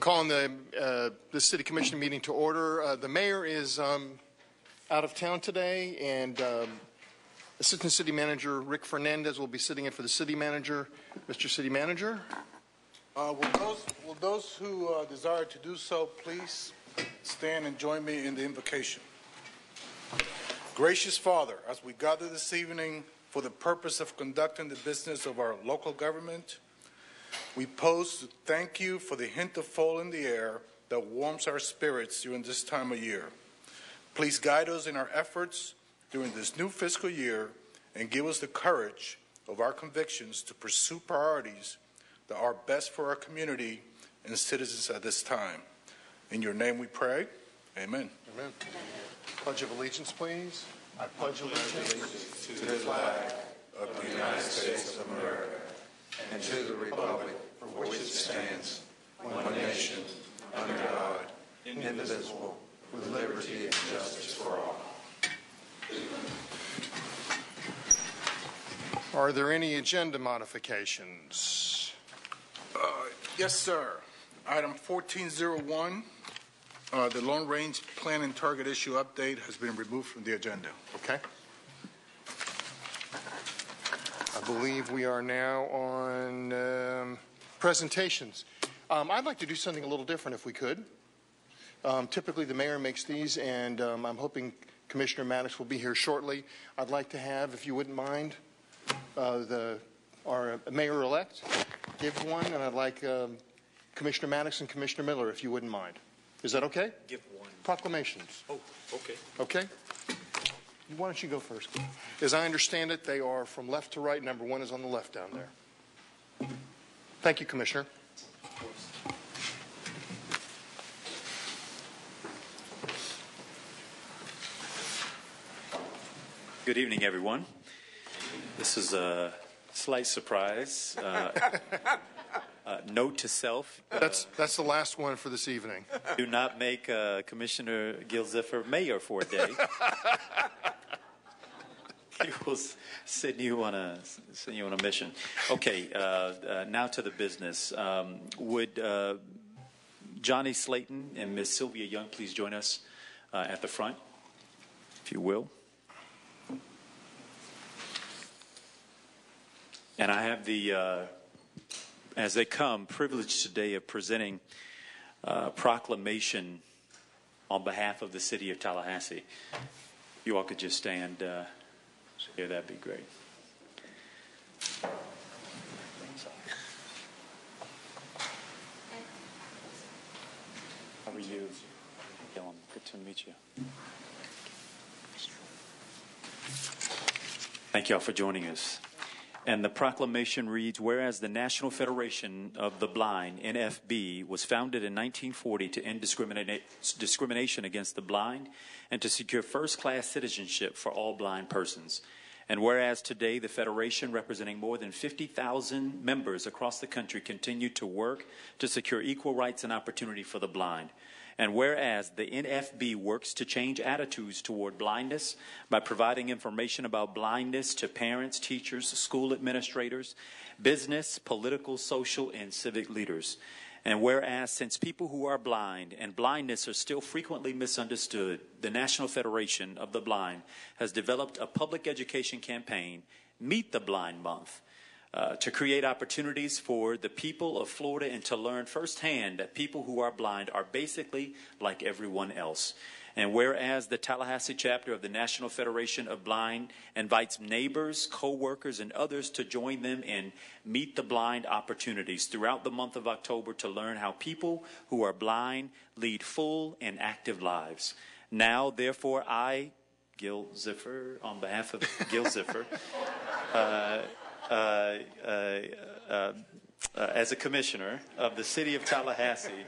calling the City Commission meeting to order. The mayor is out of town today, and Assistant City Manager Rick Fernandez will be sitting in for the City Manager. Mr. City Manager? Will those who desire to do so please stand and join me in the invocation. Gracious Father, as we gather this evening for the purpose of conducting the business of our local government, we pause to thank you for the hint of fall in the air that warms our spirits during this time of year. Please guide us in our efforts during this new fiscal year and give us the courage of our convictions to pursue priorities that are best for our community and citizens at this time. In your name we pray. Amen. Amen. Pledge of allegiance, please. I pledge allegiance to the flag of the United States of America and to the republic for which it stands, one nation, under God, indivisible, with liberty and justice for all. Are there any agenda modifications? Yes, sir. Item 1401, the Long Range Plan and Target Issue Update has been removed from the agenda. Okay. I believe we are now on presentations. I'd like to do something a little different if we could. Typically the mayor makes these, and I'm hoping Commissioner Maddox will be here shortly. I'd like to have, if you wouldn't mind, our mayor-elect give one, and I'd like Commissioner Maddox and Commissioner Miller, if you wouldn't mind. Is that okay? Give one. Proclamations. Oh, okay. Okay? Why don't you go first? As I understand it, they are from left to right. Number one is on the left down there. Thank you, Commissioner. Good evening, everyone. This is a slight surprise. Note to self. That's the last one for this evening. Do not make Commissioner Gil-Ziffer mayor for a day. He will send you on a mission. Okay, now to the business. Would Johnny Slayton and Miss Sylvia Young please join us at the front, if you will? And I have the, as they come, privilege today of presenting a proclamation on behalf of the city of Tallahassee. You all could just stand here, that'd be great. How are you? Dylan, good to meet you. Thank you all for joining us. And the proclamation reads, whereas the National Federation of the Blind, NFB, was founded in 1940 to end discrimination against the blind and to secure first-class citizenship for all blind persons. And whereas today the Federation, representing more than 50,000 members across the country, continue to work to secure equal rights and opportunity for the blind. And whereas the NFB works to change attitudes toward blindness by providing information about blindness to parents, teachers, school administrators, business, political, social, and civic leaders. And whereas since people who are blind and blindness are still frequently misunderstood, the National Federation of the Blind has developed a public education campaign, Meet the Blind Month, to create opportunities for the people of Florida and to learn firsthand that people who are blind are basically like everyone else. And whereas the Tallahassee chapter of the National Federation of Blind invites neighbors, co-workers, and others to join them in Meet the Blind opportunities throughout the month of October to learn how people who are blind lead full and active lives. Now, therefore, I, Gil Ziffer, on behalf of Gil Ziffer, as a commissioner of the city of Tallahassee,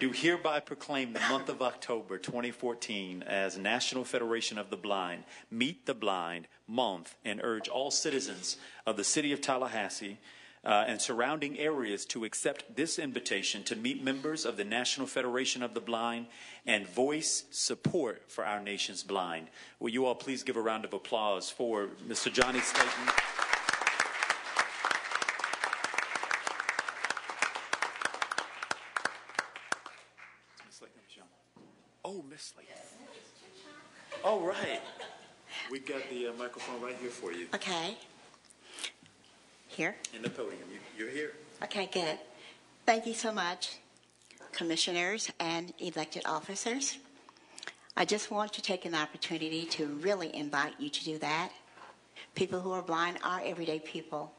do hereby proclaim the month of October 2014 as National Federation of the Blind, Meet the Blind Month, and urge all citizens of the city of Tallahassee and surrounding areas to accept this invitation to meet members of the National Federation of the Blind and voice support for our nation's blind. Will you all please give a round of applause for Mr. Johnny Slayton? Oh, Miss Lee. All right. We've got the microphone right here for you. Okay. Here? In the podium. You're here. Okay, good. Thank you so much, commissioners and elected officers. I just want to take an opportunity to really invite you to do that. People who are blind are everyday people.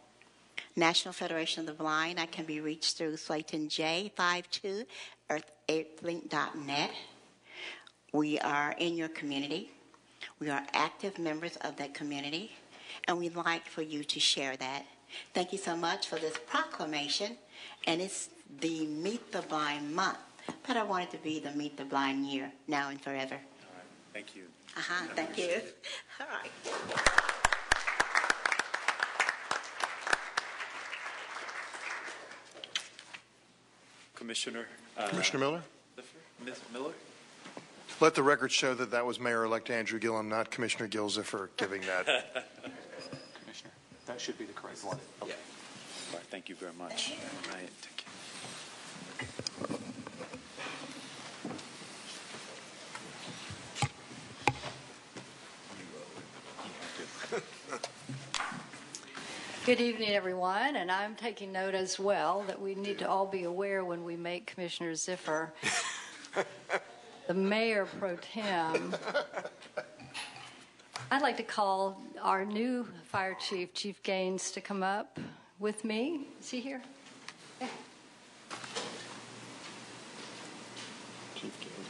National Federation of the Blind, I can be reached through SlaytonJ52@earthlink.net. We are in your community. We are active members of that community, and we'd like for you to share that. Thank you so much for this proclamation, and it's the Meet the Blind month, but I want it to be the Meet the Blind year, now and forever. All right. Thank you. Thank you. All right. Commissioner Miller? Ms. Miller? Let the record show that that was Mayor-elect Andrew Gillum, not Commissioner Gilza, for giving that. Commissioner, that should be the correct one. Yeah. All right, thank you very much. All right, thank you. Good evening, everyone, and I'm taking note as well that we need to all be aware when we make Commissioner Ziffer the Mayor Pro Tem. I'd like to call our new Fire Chief, Chief Gaines, to come up with me. Is he here? Yeah. Chief Gaines.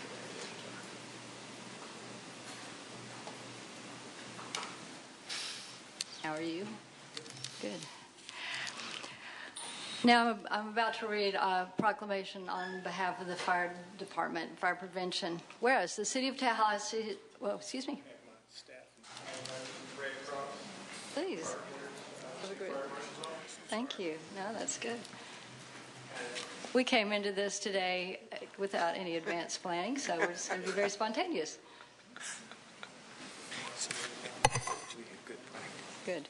How are you? Good. Now I'm about to read a proclamation on behalf of the fire department, fire prevention. Whereas the city of Tallahassee, well, excuse me. Please. Thank you. No, that's good. We came into this today without any advanced planning, so we're just going to be very spontaneous. Good.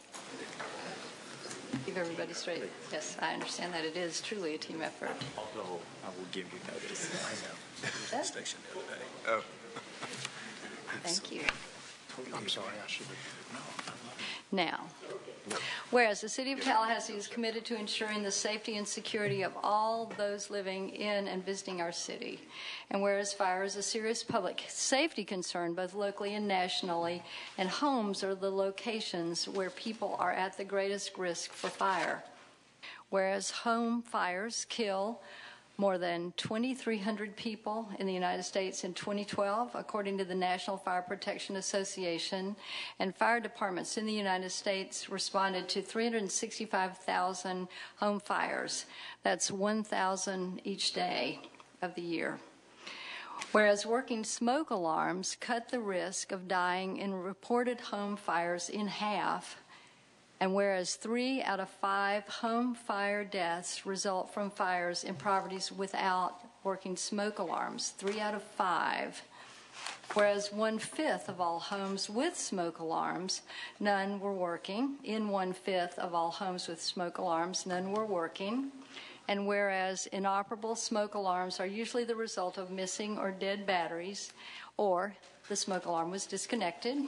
Keep everybody straight. Yes, I understand that it is truly a team effort. Although I will give you notice. I know. Station the other day. Oh. Thank you. I'm sorry, I should have. Now, whereas the City of Tallahassee is committed to ensuring the safety and security of all those living in and visiting our city, and whereas fire is a serious public safety concern both locally and nationally, and homes are the locations where people are at the greatest risk for fire, whereas home fires kill more than 2,300 people in the United States in 2012, according to the National Fire Protection Association, and fire departments in the United States responded to 365,000 home fires. That's 1,000 each day of the year. Whereas working smoke alarms cut the risk of dying in reported home fires in half, and whereas 3 out of 5 home fire deaths result from fires in properties without working smoke alarms, 3 out of 5. Whereas 1/5 of all homes with smoke alarms, none were working. In 1/5 of all homes with smoke alarms, none were working. And whereas inoperable smoke alarms are usually the result of missing or dead batteries, or the smoke alarm was disconnected.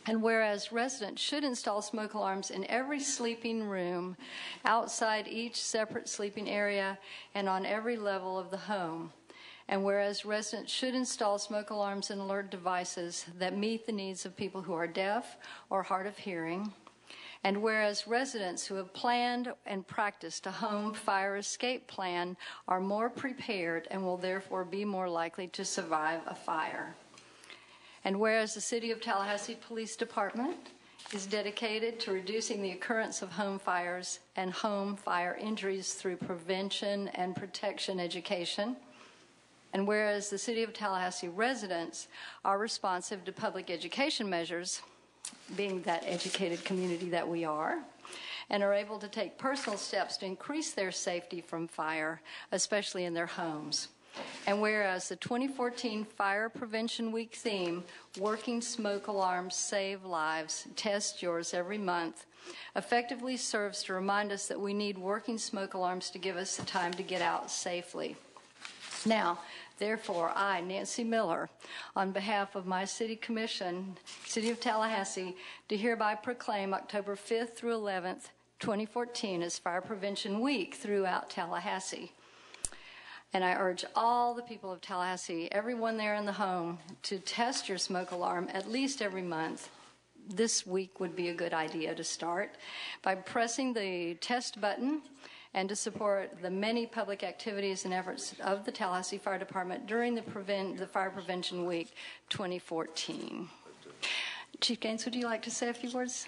And whereas residents should install smoke alarms in every sleeping room, outside each separate sleeping area, and on every level of the home. And whereas residents should install smoke alarms and alert devices that meet the needs of people who are deaf or hard of hearing. And whereas residents who have planned and practiced a home fire escape plan are more prepared and will therefore be more likely to survive a fire. And whereas the City of Tallahassee Police Department is dedicated to reducing the occurrence of home fires and home fire injuries through prevention and protection education, and whereas the City of Tallahassee residents are responsive to public education measures, being that educated community that we are, and are able to take personal steps to increase their safety from fire, especially in their homes. And whereas the 2014 Fire Prevention Week theme, Working Smoke Alarms Save Lives, Test Yours Every Month, effectively serves to remind us that we need working smoke alarms to give us the time to get out safely. Now, therefore, I, Nancy Miller, on behalf of my City Commission, City of Tallahassee, do hereby proclaim October 5th through 11th, 2014 as Fire Prevention Week throughout Tallahassee. And I urge all the people of Tallahassee, everyone there in the home, to test your smoke alarm at least every month. This week would be a good idea to start by pressing the test button and to support the many public activities and efforts of the Tallahassee Fire Department during the Fire Prevention Week 2014. Chief Gaines, would you like to say a few words?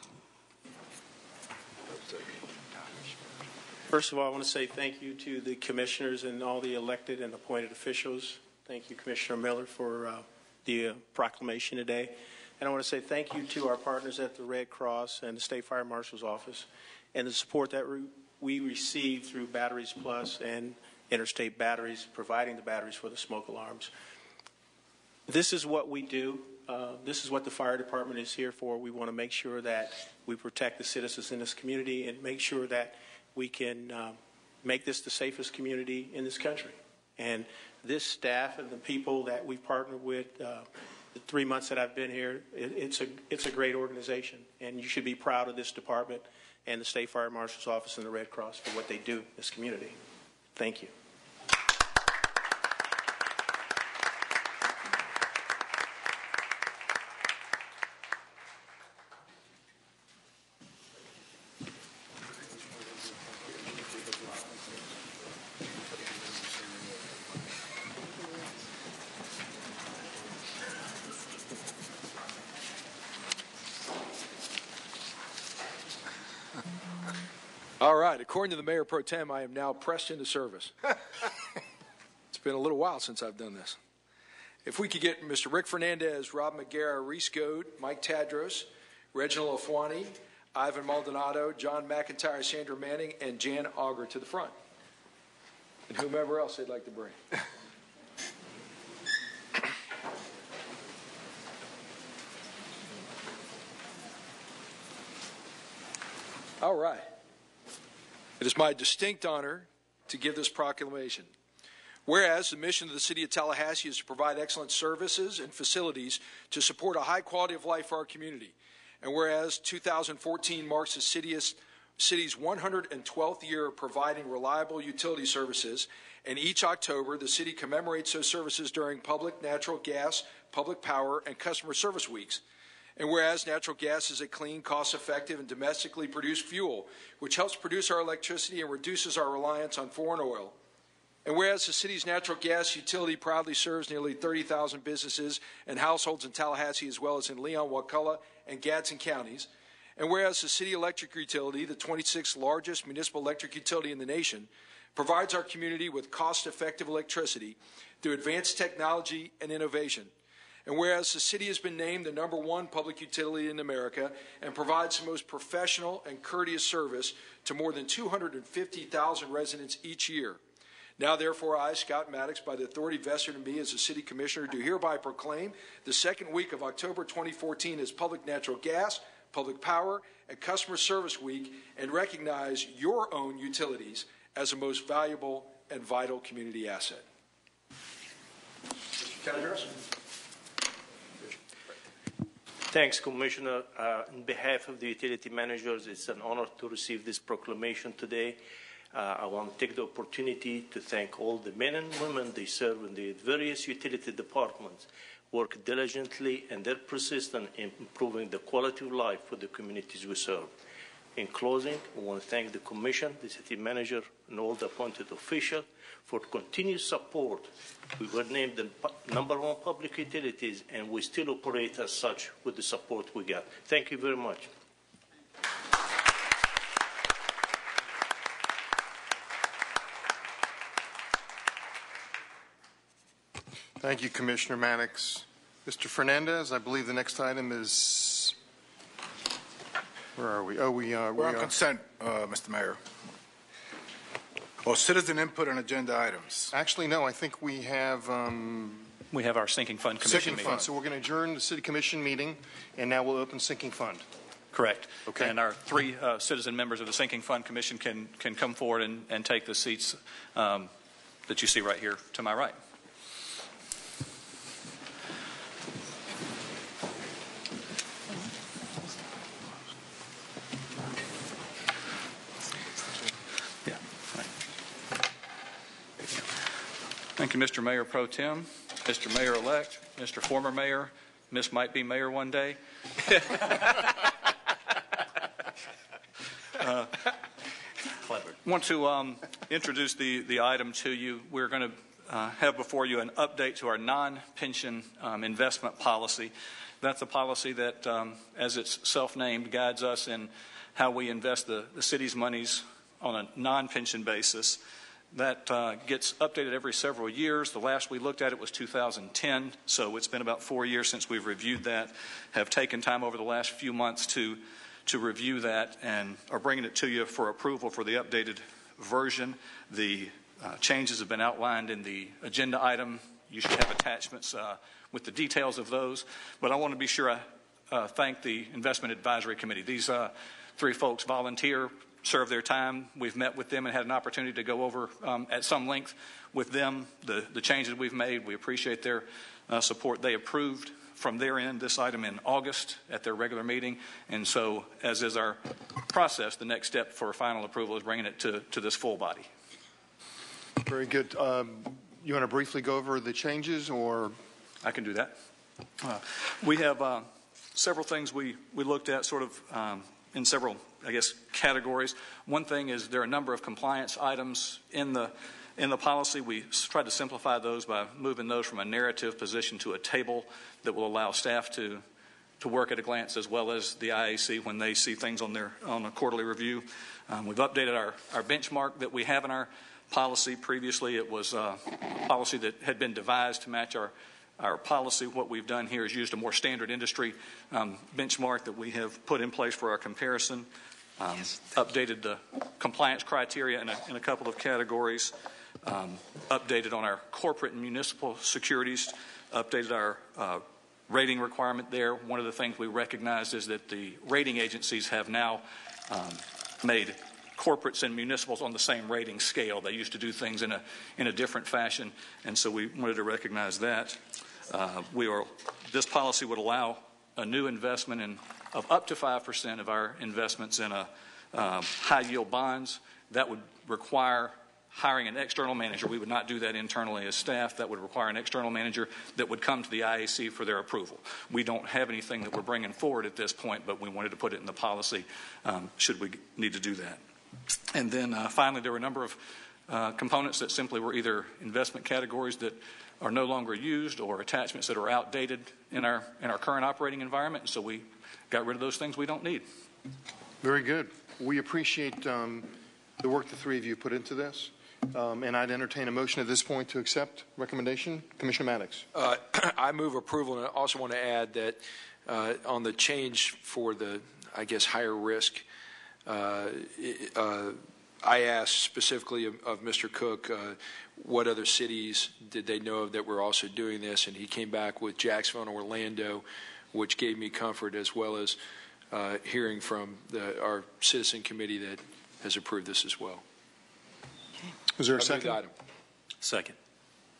First of all, I want to say thank you to the commissioners and all the elected and appointed officials. Thank you, Commissioner Miller, for the proclamation today. And I want to say thank you to our partners at the Red Cross and the State Fire Marshal's Office and the support that we receive through Batteries Plus and Interstate Batteries, providing the batteries for the smoke alarms. This is what we do. This is what the fire department is here for. We want to make sure that we protect the citizens in this community and make sure that we can make this the safest community in this country. And this staff and the people that we've partnered with, the 3 months that I've been here, it's a great organization. And you should be proud of this department and the State Fire Marshal's Office and the Red Cross for what they do in this community. Thank you. All right. According to the Mayor Pro Tem, I am now pressed into service. It's been a little while since I've done this. If we could get Mr. Rick Fernandez, Rob McGarrett, Reese Goad, Mike Tadros, Reginald Afwani, Ivan Maldonado, John McIntyre, Sandra Manning, and Jan Auger to the front. And whomever else they'd like to bring. All right. It is my distinct honor to give this proclamation. Whereas the mission of the City of Tallahassee is to provide excellent services and facilities to support a high quality of life for our community. And whereas 2014 marks the city's 112th year of providing reliable utility services, and each October the city commemorates those services during public natural gas, public power, and customer service weeks. And whereas natural gas is a clean, cost-effective, and domestically produced fuel, which helps produce our electricity and reduces our reliance on foreign oil. And whereas the city's natural gas utility proudly serves nearly 30,000 businesses and households in Tallahassee, as well as in Leon, Wakulla, and Gadsden counties. And whereas the city electric utility, the 26th largest municipal electric utility in the nation, provides our community with cost-effective electricity through advanced technology and innovation. And whereas the city has been named the #1 public utility in America and provides the most professional and courteous service to more than 250,000 residents each year. Now, therefore, I, Scott Maddox, by the authority vested in me as a city commissioner, do hereby proclaim the second week of October 2014 as Public Natural Gas, Public Power, and Customer Service Week, and recognize your own utilities as the most valuable and vital community asset. Mr. Tadros? Thanks, Commissioner. On behalf of the utility managers, it's an honor to receive this proclamation today. I want to take the opportunity to thank all the men and women they serve in the various utility departments, work diligently, and they're persistent in improving the quality of life for the communities we serve. In closing, I want to thank the Commission, the City Manager, and all the appointed officials for continued support. We were named the #1 public utilities, and we still operate as such with the support we got. Thank you very much. Thank you, Commissioner Maddox. Mr. Fernandez, I believe the next item is, where are we? Oh, we are. We're on consent, Mr. Mayor. Or citizen input on agenda items. Actually, no, I think we have our sinking fund commission sinking meeting. fund. So we're going to adjourn the city commission meeting, and now we'll open sinking fund. Correct. Okay. And our 3 citizen members of the sinking fund commission can come forward and take the seats that you see right here to my right. Yeah. Right. Thank you, Mr. Mayor Pro Tem, Mr. Mayor-elect, Mr. Former Mayor, Miss Might Be Mayor one day. Want to introduce the item to you. We're going to have before you an update to our non-pension investment policy. That's a policy that, as it's self-named, guides us in how we invest the city's monies on a non-pension basis. That gets updated every several years. The last we looked at it was 2010, so it's been about 4 years since we've reviewed that. Have taken time over the last few months to review that and are bringing it to you for approval for the updated version. The changes have been outlined in the agenda item. You should have attachments with the details of those. But I want to be sure I thank the Investment Advisory Committee. These three folks volunteer, serve their time. We've met with them and had an opportunity to go over at some length with them the changes we've made. We appreciate their support. They approved from their end this item in August at their regular meeting, and so as is our process, the next step for final approval is bringing it to this full body. Very good. You want to briefly go over the changes, or? I can do that. We have several things we looked at sort of in several, I guess, categories. One thing is there are a number of compliance items in the policy. We tried to simplify those by moving those from a narrative position to a table that will allow staff to work at a glance, as well as the IAC when they see things on a quarterly review. We've updated our benchmark that we have in our policy. Previously, it was a policy that had been devised to match our policy. What we've done here is used a more standard industry benchmark that we have put in place for our comparison. Updated the compliance criteria in a couple of categories. Updated on our corporate and municipal securities. Updated our rating requirement there. One of the things we recognized is that the rating agencies have now made corporates and municipals on the same rating scale. They used to do things in a different fashion, and so we wanted to recognize that. This policy would allow a new investment of up to 5% of our investments in high-yield bonds. That would require hiring an external manager. We would not do that internally as staff. That would require an external manager that would come to the IAC for their approval. We don't have anything that we're bringing forward at this point, but we wanted to put it in the policy should we need to do that. And then finally, there were a number of components that simply were either investment categories that are no longer used or attachments that are outdated in our current operating environment. And so we got rid of those things we don't need. Very good. We appreciate the work the three of you put into this. And I'd entertain a motion at this point to accept recommendation. Commissioner Maddox. I move approval, and I also want to add that on the change for the, I guess, higher risk, I asked specifically of Mr. Cook what other cities did they know of that were also doing this, and he came back with Jacksonville and Orlando, which gave me comfort, as well as hearing from our citizen committee that has approved this as well. Is there a second? Item. Second.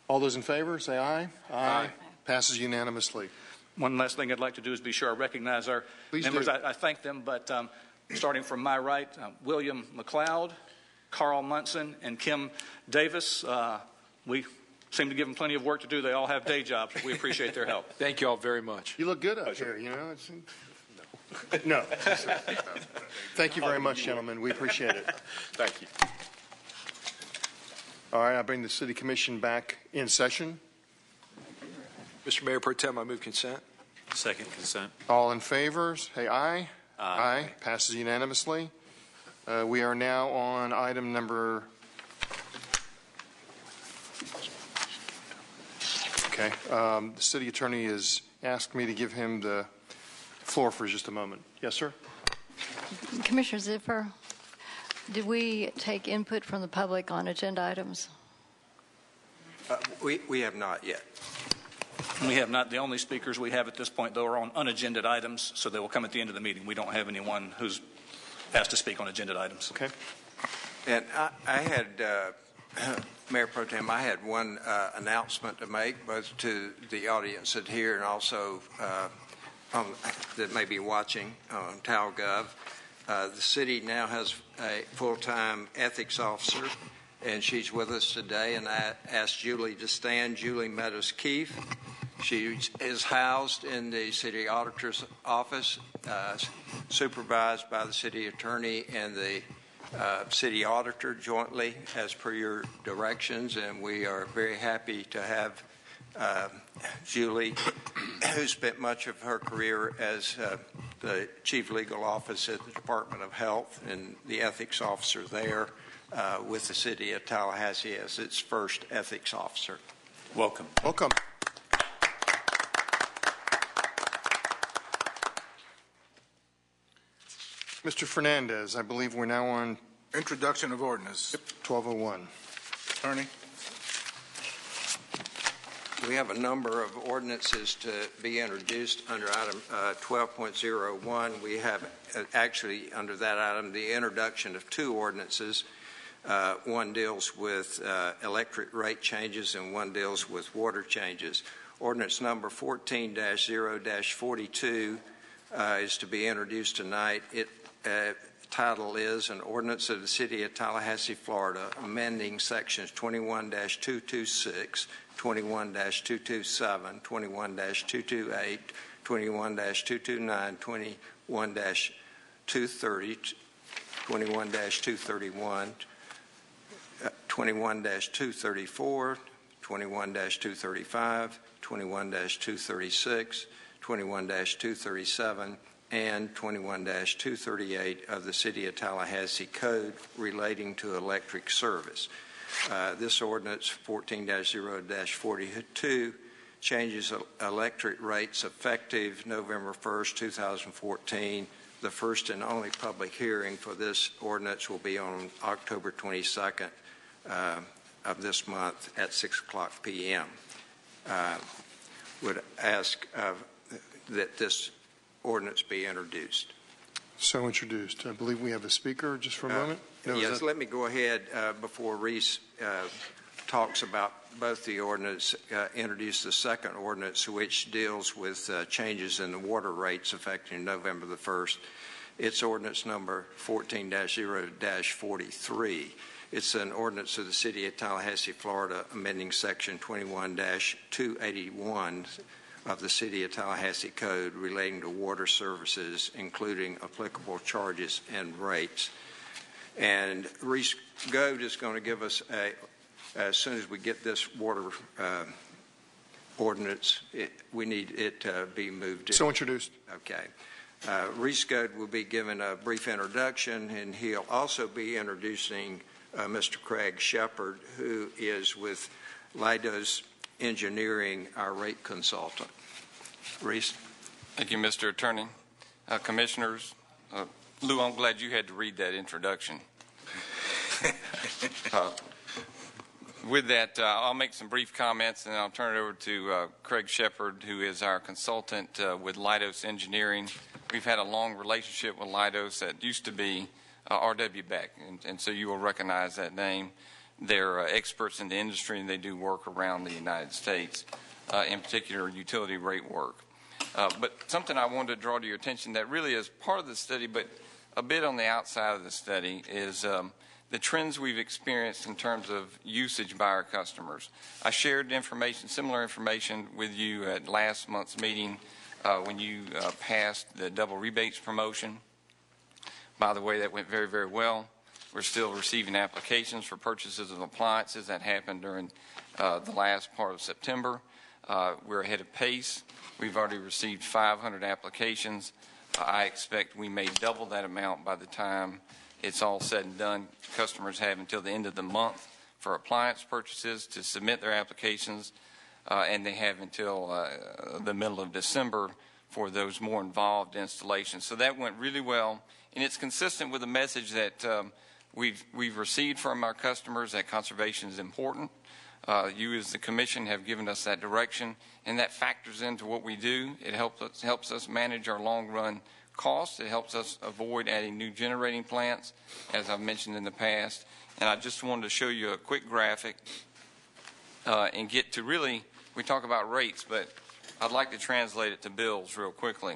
All those in favor, say aye. Aye. Passes unanimously. One last thing I'd like to do is be sure I recognize our members. I thank them, but starting from my right, William McLeod, Carl Munson, and Kim Davis. We seem to give them plenty of work to do. They all have day jobs. We appreciate their help. Thank you all very much. You look good up here, you know. No. Thank you very much, gentlemen. We appreciate it. Thank you. All right, I bring the City Commission back in session. Mr. Mayor Pro Tem, I move consent. Second consent. All in favor, say aye. Aye. Passes unanimously. We are now on item number. Okay. The city attorney has asked me to give him the floor for just a moment. Yes, sir. Commissioner Ziffer, did we take input from the public on agenda items? We have not yet. We have not. The only speakers we have at this point, though, are on unagended items, so they will come at the end of the meeting. We don't have anyone who's asked to speak on agended items. Okay. And I had Mayor Pro Tem, I had one announcement to make, both to the audience that here and also that may be watching on TalGov. The city now has a full-time ethics officer, and she's with us today, and I asked Julie to stand. Julie Meadows-Keefe. She is housed in the city auditor's office, supervised by the city attorney and the city auditor jointly as per your directions, and we are very happy to have Julie, who spent much of her career as the chief legal officer at the Department of Health and the ethics officer there with the city of Tallahassee as its first ethics officer. Welcome. Welcome. Mr. Fernandez, I believe we're now on Introduction of ordinance. 1201. Attorney. We have a number of ordinances to be introduced under item 12.01. We have actually under that item the introduction of two ordinances. One deals with electric rate changes and one deals with water changes. Ordinance number 14-0-42 is to be introduced tonight. It title is an ordinance of the city of Tallahassee, Florida, amending sections 21-226, 21-227, 21-228, 21-229, 21-230, 21-231, 21-234, 21-235, 21-236, 21-237, and 21-238 of the City of Tallahassee Code relating to electric service. This ordinance, 14-0-42, changes electric rates effective November 1st, 2014. The first and only public hearing for this ordinance will be on October 22nd of this month at 6:00 p.m. Would ask that this ordinance be introduced. So introduced. I believe we have a speaker just for a moment. No, yes, let me go ahead before Reese talks about both the ordinance, introduce the second ordinance, which deals with changes in the water rates effective November the 1st. It's ordinance number 14-0-43. It's an ordinance of the City of Tallahassee, Florida, amending section 21-281 of the City of Tallahassee Code relating to water services, including applicable charges and rates. And Reese Goad is going to give us, as soon as we get this water ordinance, we need it to be moved in. So introduced. Okay. Reese Goad will be given a brief introduction, and he'll also be introducing Mr. Craig Shepard, who is with Leidos Engineering, our rate consultant. Reese. Thank you, Mr. Attorney. Commissioners, Lou, I'm glad you had to read that introduction. With that, I'll make some brief comments, and I'll turn it over to Craig Shepard, who is our consultant with Leidos Engineering. We've had a long relationship with Leidos that used to be R.W. Beck, and so you will recognize that name. They're experts in the industry, and they do work around the United States, in particular utility rate work. But something I wanted to draw to your attention that really is part of the study, but a bit on the outside of the study, is the trends we've experienced in terms of usage by our customers. I shared information, similar information with you at last month's meeting when you passed the double rebates promotion. By the way, that went very, very well. We're still receiving applications for purchases of appliances. That happened during the last part of September. We're ahead of pace. We've already received 500 applications. I expect we may double that amount by the time it's all said and done. Customers have until the end of the month for appliance purchases to submit their applications, and they have until the middle of December for those more involved installations. So that went really well, and it's consistent with the message that we've received from our customers that conservation is important. You as the Commission have given us that direction, and that factors into what we do. It helps us manage our long-run costs. It helps us avoid adding new generating plants, as I've mentioned in the past, And I just wanted to show you a quick graphic and get to really, we talk about rates, but I'd like to translate it to bills real quickly.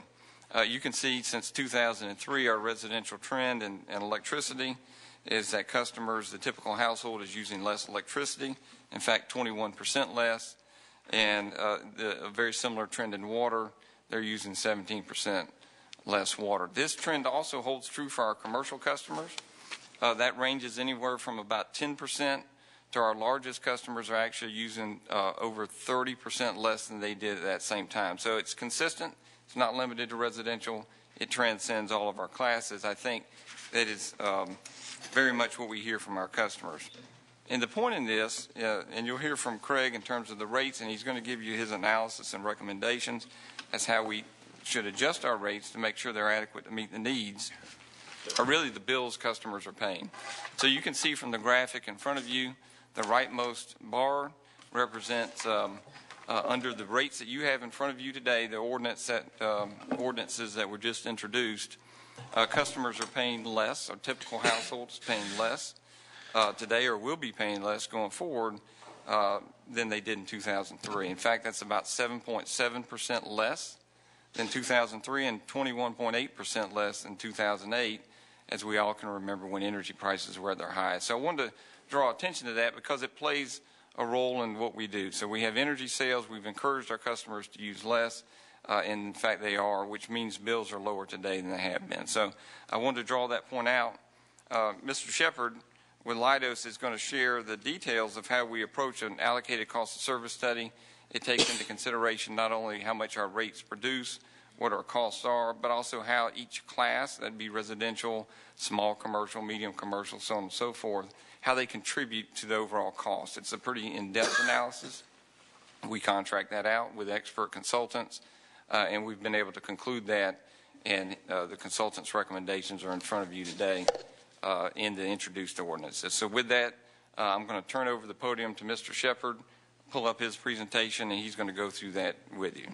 You can see since 2003, our residential trend in electricity is that customers, the typical household is using less electricity, in fact 21% less, and a very similar trend in water, they're using 17% less water. This trend also holds true for our commercial customers. That ranges anywhere from about 10% to our largest customers are actually using over 30% less than they did at that same time. So it's consistent. It's not limited to residential. It transcends all of our classes. I think that is very much what we hear from our customers. And the point in this, and you'll hear from Craig in terms of the rates, and he's going to give you his analysis and recommendations as how we should adjust our rates to make sure they're adequate to meet the needs, are really the bills customers are paying. So you can see from the graphic in front of you, the rightmost bar represents under the rates that you have in front of you today, the ordinances that were just introduced, customers are paying less, or typical households paying less today, or will be paying less going forward than they did in 2003. In fact, that's about 7.7% less than 2003 and 21.8% less than 2008, as we all can remember when energy prices were at their highest. So I wanted to draw attention to that because it plays a role in what we do. So we have energy sales. We've encouraged our customers to use less, and in fact they are, which means bills are lower today than they have been. So I wanted to draw that point out. Mr. Shepard with Leidos is going to share the details of how we approach an allocated cost of service study. It takes into consideration not only how much our rates produce, what our costs are, but also how each class, that'd be residential, small commercial, medium commercial, so on and so forth, how they contribute to the overall cost. It's a pretty in-depth analysis. We contract that out with expert consultants, and we've been able to conclude that, and the consultants' recommendations are in front of you today in the introduced ordinances. So with that, I'm going to turn over the podium to Mr. Shepard, pull up his presentation, and he's going to go through that with you.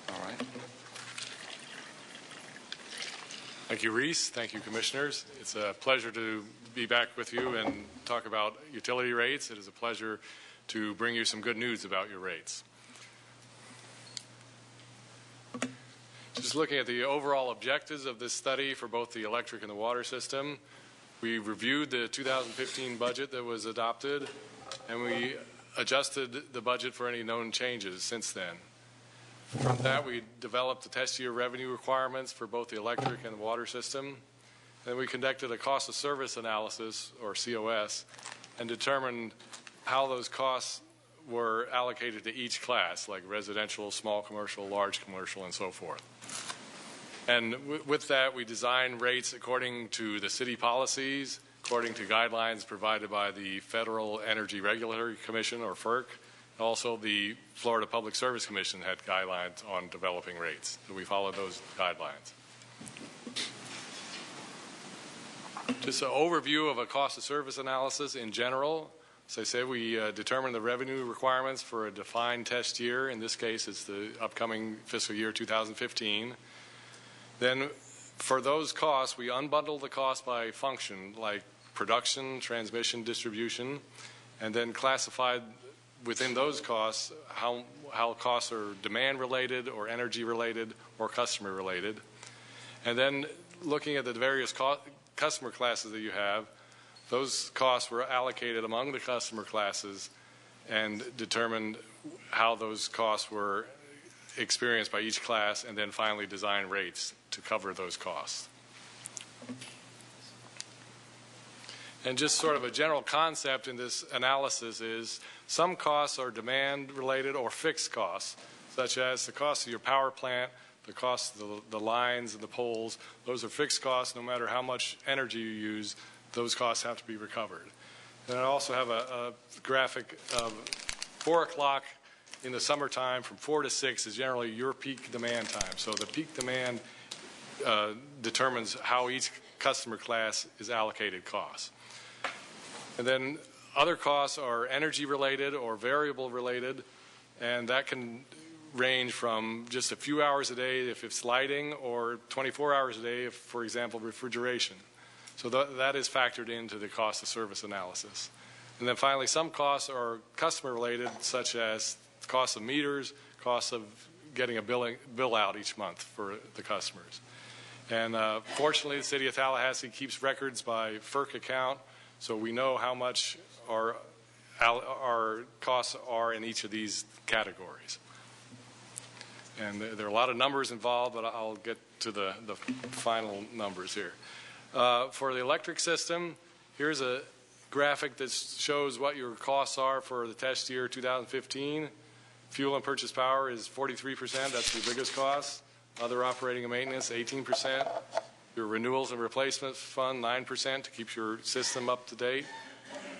All right. Thank you, Reese. Thank you, Commissioners. It's a pleasure to be back with you and talk about utility rates. It is a pleasure to bring you some good news about your rates. Just looking at the overall objectives of this study for both the electric and the water system, we reviewed the 2015 budget that was adopted, and we adjusted the budget for any known changes since then. From that, we developed the test year revenue requirements for both the electric and the water system, and we conducted a cost of service analysis, or COS, and determined how those costs were allocated to each class, like residential, small commercial, large commercial, and so forth. And with that, we designed rates according to the city policies, according to guidelines provided by the Federal Energy Regulatory Commission, or FERC. Also, the Florida Public Service Commission had guidelines on developing rates, so we followed those guidelines. Just an overview of a cost of service analysis in general. As I said, we determined the revenue requirements for a defined test year. In this case, it's the upcoming fiscal year 2015. Then for those costs, we unbundle the cost by function, like production, transmission, distribution, and then classified within those costs how costs are demand-related or energy-related or customer-related. And then looking at the various customer classes that you have, those costs were allocated among the customer classes and determined how those costs were experienced by each class, and then finally design rates to cover those costs. And just sort of a general concept in this analysis is some costs are demand related or fixed costs, such as the cost of your power plant, the cost of the lines and the poles. Those are fixed costs. No matter how much energy you use, those costs have to be recovered. And I also have a graphic of 4 o'clock in the summertime from 4 to 6 is generally your peak demand time. So the peak demand determines how each customer class is allocated costs. And then other costs are energy related or variable related, and that can range from just a few hours a day if it's lighting, or 24 hours a day if, for example, refrigeration. So that is factored into the cost of service analysis. And then finally, some costs are customer related, such as cost of meters, cost of getting a bill out each month for the customers. And fortunately, the City of Tallahassee keeps records by FERC account, so we know how much our costs are in each of these categories. And there are a lot of numbers involved, but I'll get to the final numbers here. For the electric system, here's a graphic that shows what your costs are for the test year 2015. Fuel and purchase power is 43%. That's your biggest cost. Other operating and maintenance, 18%. Your renewals and replacement fund, 9% to keep your system up to date.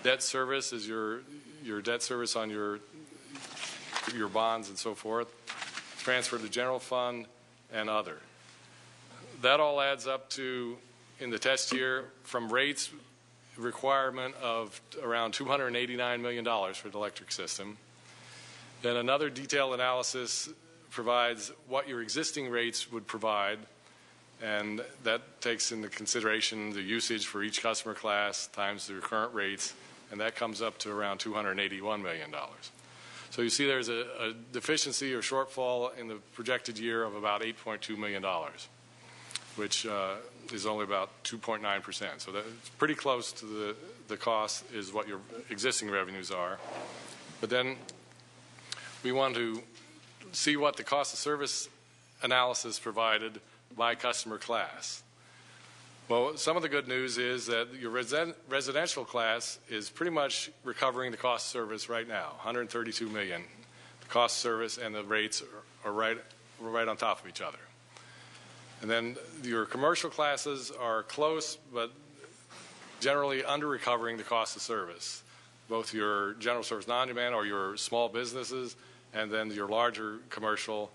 Debt service is your debt service on your bonds and so forth. Transfer to general fund and other. That all adds up to, in the test year, from rates requirement of around $289 million for the electric system. Then another detailed analysis provides what your existing rates would provide, and that takes into consideration the usage for each customer class times their current rates, and that comes up to around $281 million. So you see there's a deficiency or shortfall in the projected year of about $8.2 million, which is only about 2.9%. So that's pretty close to the cost is what your existing revenues are. But then we want to see what the cost of service analysis provided by customer class. Well, some of the good news is that your residential class is pretty much recovering the cost of service right now, $132 million. The cost of service and the rates are right on top of each other. And then your commercial classes are close, but generally under recovering the cost of service, both your general service non-demand or your small businesses, and then your larger commercial,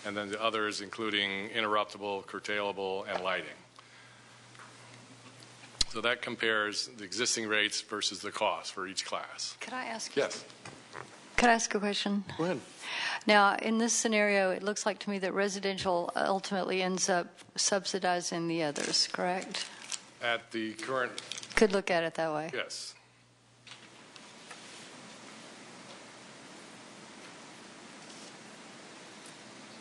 and then the others including interruptible, curtailable, and lighting. So that compares the existing rates versus the cost for each class. Could I ask? Yes. Could I ask a question? Go ahead. Now, in this scenario, it looks like to me that residential ultimately ends up subsidizing the others, correct? At the current... Could look at it that way. Yes.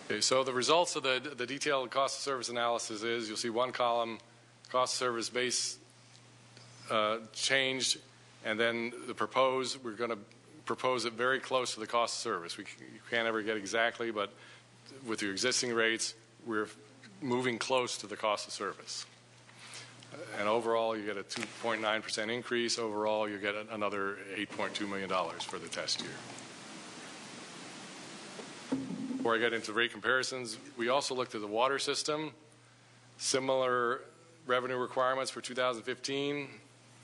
Okay, so the results of the detailed cost of service analysis is you'll see one column, cost of service base changed, and then the proposed, we're going to propose it very close to the cost of service. You can't ever get exactly, but with your existing rates, we're moving close to the cost of service. And overall, you get a 2.9% increase. Overall, you get another $8.2 million for the test year. Before I get into rate comparisons, we also looked at the water system. Similar revenue requirements for 2015.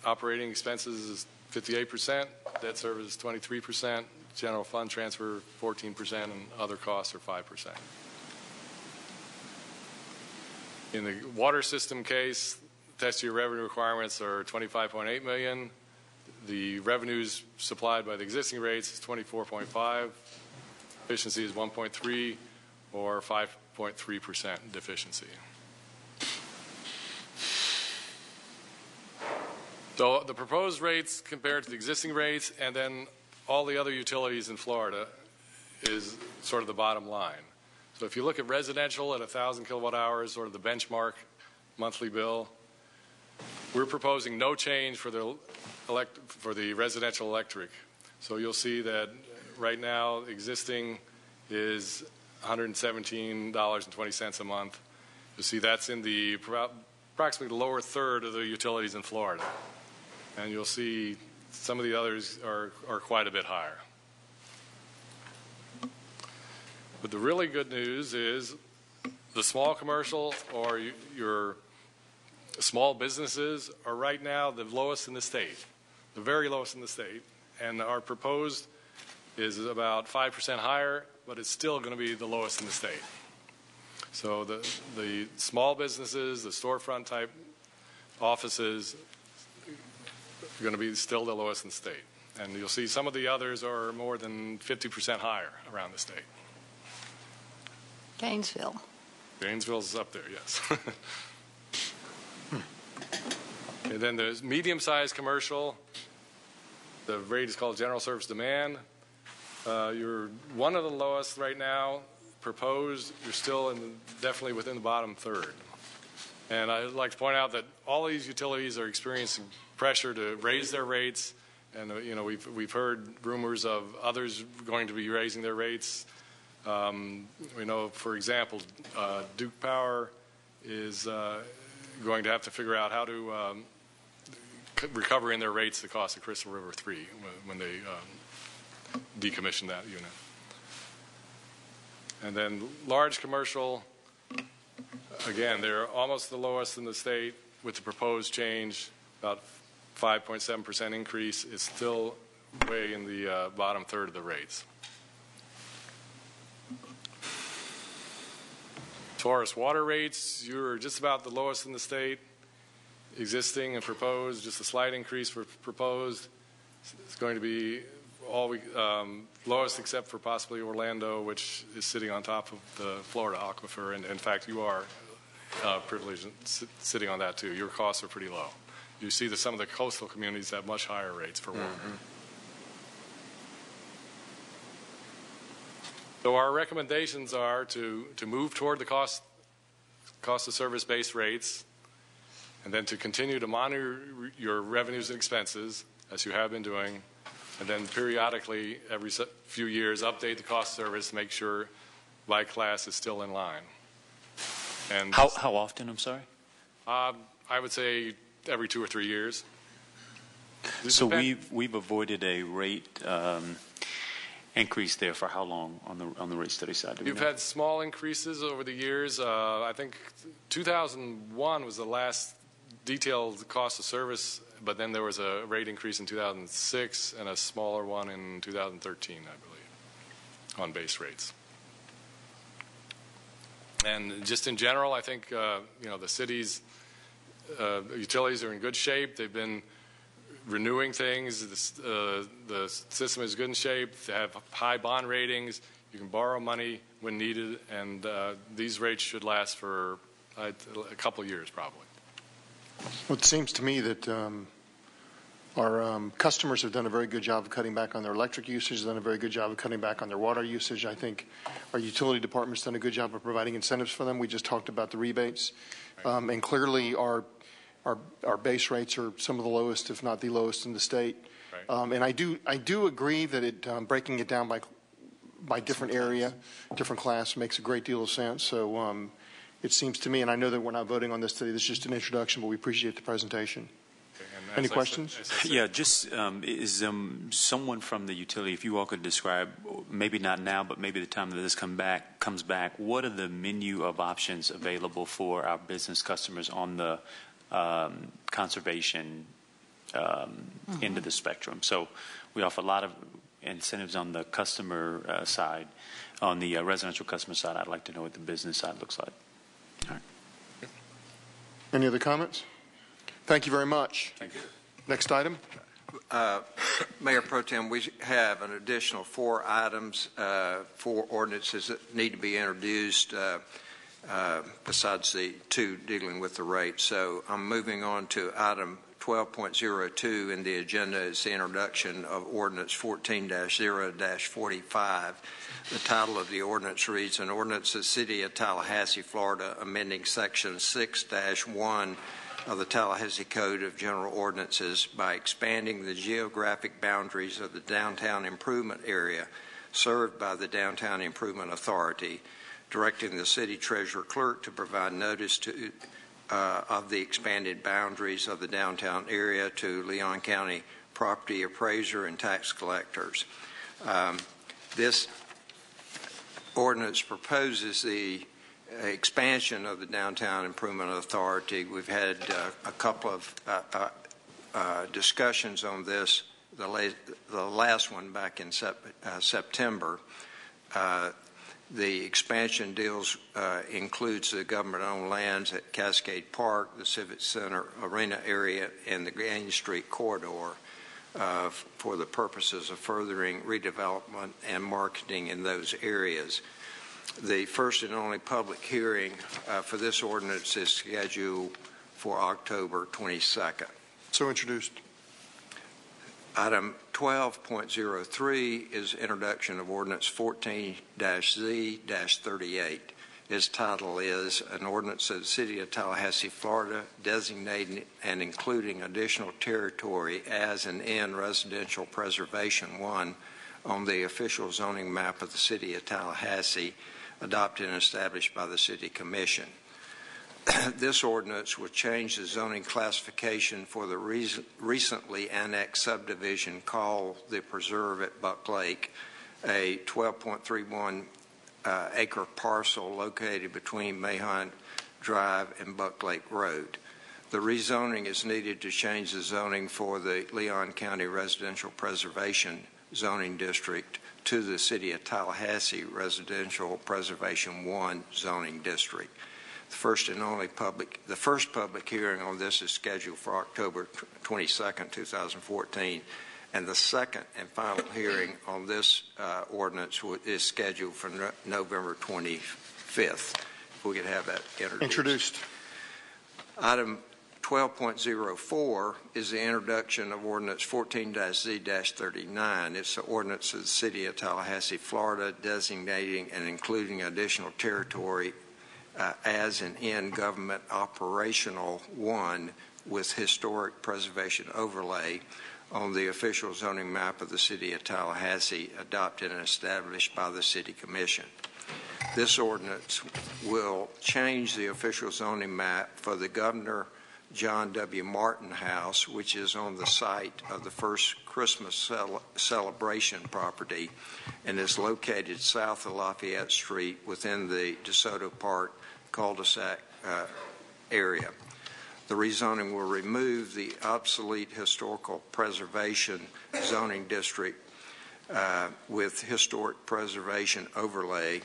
Operating expenses is 58%, debt service is 23%, general fund transfer 14%, and other costs are 5%. In the water system case, test year revenue requirements are $25.8 million. The revenues supplied by the existing rates is 24.5. Efficiency is 1.3 or 5.3% deficiency. So the proposed rates compared to the existing rates and then all the other utilities in Florida is sort of the bottom line. So if you look at residential at 1,000 kilowatt hours, sort of the benchmark monthly bill, we're proposing no change for the residential electric. So you'll see that right now existing is $117.20 a month. You'll see that's in the approximately the lower third of the utilities in Florida. And you'll see some of the others are quite a bit higher. But the really good news is the small commercial or your small businesses are right now the lowest in the state, the very lowest in the state. And our proposed is about 5% higher, but it's still going to be the lowest in the state. So the small businesses, the storefront type offices are going to be still the lowest in the state. And you'll see some of the others are more than 50% higher around the state. Gainesville. Gainesville's up there, yes. And then there's medium-sized commercial. The rate is called general service demand. You're one of the lowest right now. Proposed, you're still definitely within the bottom third. And I'd like to point out that all these utilities are experiencing pressure to raise their rates. And we've heard rumors of others going to be raising their rates. We know, for example, Duke Power is going to have to figure out how to recover in their rates the cost of Crystal River 3 when they decommission that unit. And then large commercial, again, they're almost the lowest in the state with the proposed change, about 5.7% increase. Is still way in the bottom third of the rates. As far as water rates, you're just about the lowest in the state. Existing and proposed, just a slight increase for proposed. It's going to be lowest except for possibly Orlando, which is sitting on top of the Florida aquifer. And in fact, you are privileged sitting on that too. Your costs are pretty low. You see that some of the coastal communities have much higher rates for water. So our recommendations are to move toward the cost of service-based rates, and then to continue to monitor your revenues and expenses, as you have been doing, and then periodically, every few years, update the cost of service to make sure by class is still in line. And how often, I'm sorry? I would say every 2 or 3 years. So we've avoided a rate increase there for how long on the rate study side? You've had small increases over the years. I think 2001 was the last detailed cost of service, but then there was a rate increase in 2006 and a smaller one in 2013, I believe, on base rates. And just in general, I think the city's utilities are in good shape. They've been renewing things. The system is good in shape. They have high bond ratings. You can borrow money when needed, and these rates should last for a couple of years probably. Well, it seems to me that our customers have done a very good job of cutting back on their electric usage, done a very good job of cutting back on their water usage. I think our utility department's done a good job of providing incentives for them. We just talked about the rebates. Right. And clearly our base rates are some of the lowest, if not the lowest in the state. Right. And I do agree that it breaking it down by different area, different class makes a great deal of sense. So it seems to me, and I know that we're not voting on this today, this is just an introduction, but we appreciate the presentation. Any questions? Yeah, just is someone from the utility, if you all could describe, maybe not now, but maybe the time that this comes back, what are the menu of options available for our business customers on the conservation end of the spectrum? So we offer a lot of incentives on the customer side. On the residential customer side, I'd like to know what the business side looks like. All right. Any other comments? Thank you very much. Thank you. Next item. Mayor Pro Tem, we have an additional 4 items, 4 ordinances that need to be introduced besides the 2 dealing with the rate. So I'm moving on to item 12.02 in the agenda is the introduction of ordinance 14-0-45. The title of the ordinance reads, an ordinance of the City of Tallahassee, Florida, amending section 6-1 of the Tallahassee Code of General Ordinances by expanding the geographic boundaries of the downtown improvement area served by the Downtown Improvement Authority, directing the city treasurer clerk to provide notice to of the expanded boundaries of the downtown area to Leon County property appraiser and tax collectors. This ordinance proposes the expansion of the Downtown Improvement Authority. We've had a couple of discussions on this, the last one back in September. The expansion deals includes the government-owned lands at Cascade Park, the Civic Center Arena area, and the Gaines Street corridor for the purposes of furthering redevelopment and marketing in those areas. The first and only public hearing for this ordinance is scheduled for October 22nd. So introduced. Item 12.03 is introduction of ordinance 14-Z-38. Its title is an ordinance of the City of Tallahassee, Florida, designating and including additional territory as and in residential preservation 1 on the official zoning map of the City of Tallahassee, adopted and established by the City Commission. This ordinance would change the zoning classification for the recently annexed subdivision called the Preserve at Buck Lake, a 12.31 acre parcel located between Mahon Drive and Buck Lake Road. The rezoning is needed to change the zoning for the Leon County Residential Preservation Zoning District to the City of Tallahassee Residential Preservation 1 Zoning District. The first public hearing on this is scheduled for October 22nd, 2014, and the second and final hearing on this ordinance is scheduled for November 25th. If we could have that introduced. Item 12.04 is the introduction of ordinance 14-Z-39. It's the ordinance of the City of Tallahassee, Florida, designating and including additional territory as and in government operational 1 with historic preservation overlay on the official zoning map of the City of Tallahassee, adopted and established by the City Commission. This ordinance will change the official zoning map for the Governor John W. Martin House, which is on the site of the first Christmas celebration property and is located south of Lafayette Street within the DeSoto Park cul-de-sac area. The rezoning will remove the obsolete historical preservation zoning district with historic preservation overlay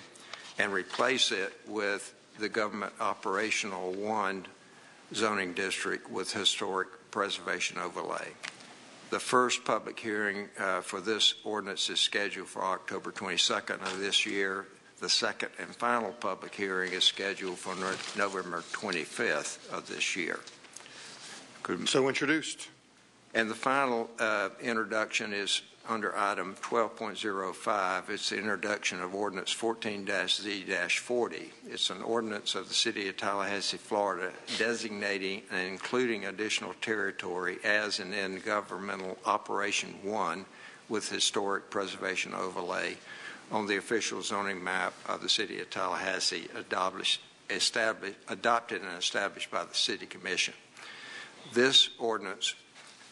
and replace it with the government operational 1 zoning district with historic preservation overlay. The first public hearing for this ordinance is scheduled for October 22nd of this year. The second and final public hearing is scheduled for November 25th of this year. So introduced. And the final introduction is under item 12.05. It's the introduction of ordinance 14-Z-40. It's an ordinance of the City of Tallahassee, Florida, designating and including additional territory as and in governmental operation 1 with historic preservation overlay on the official zoning map of the City of Tallahassee, adopted and established by the City Commission. This ordinance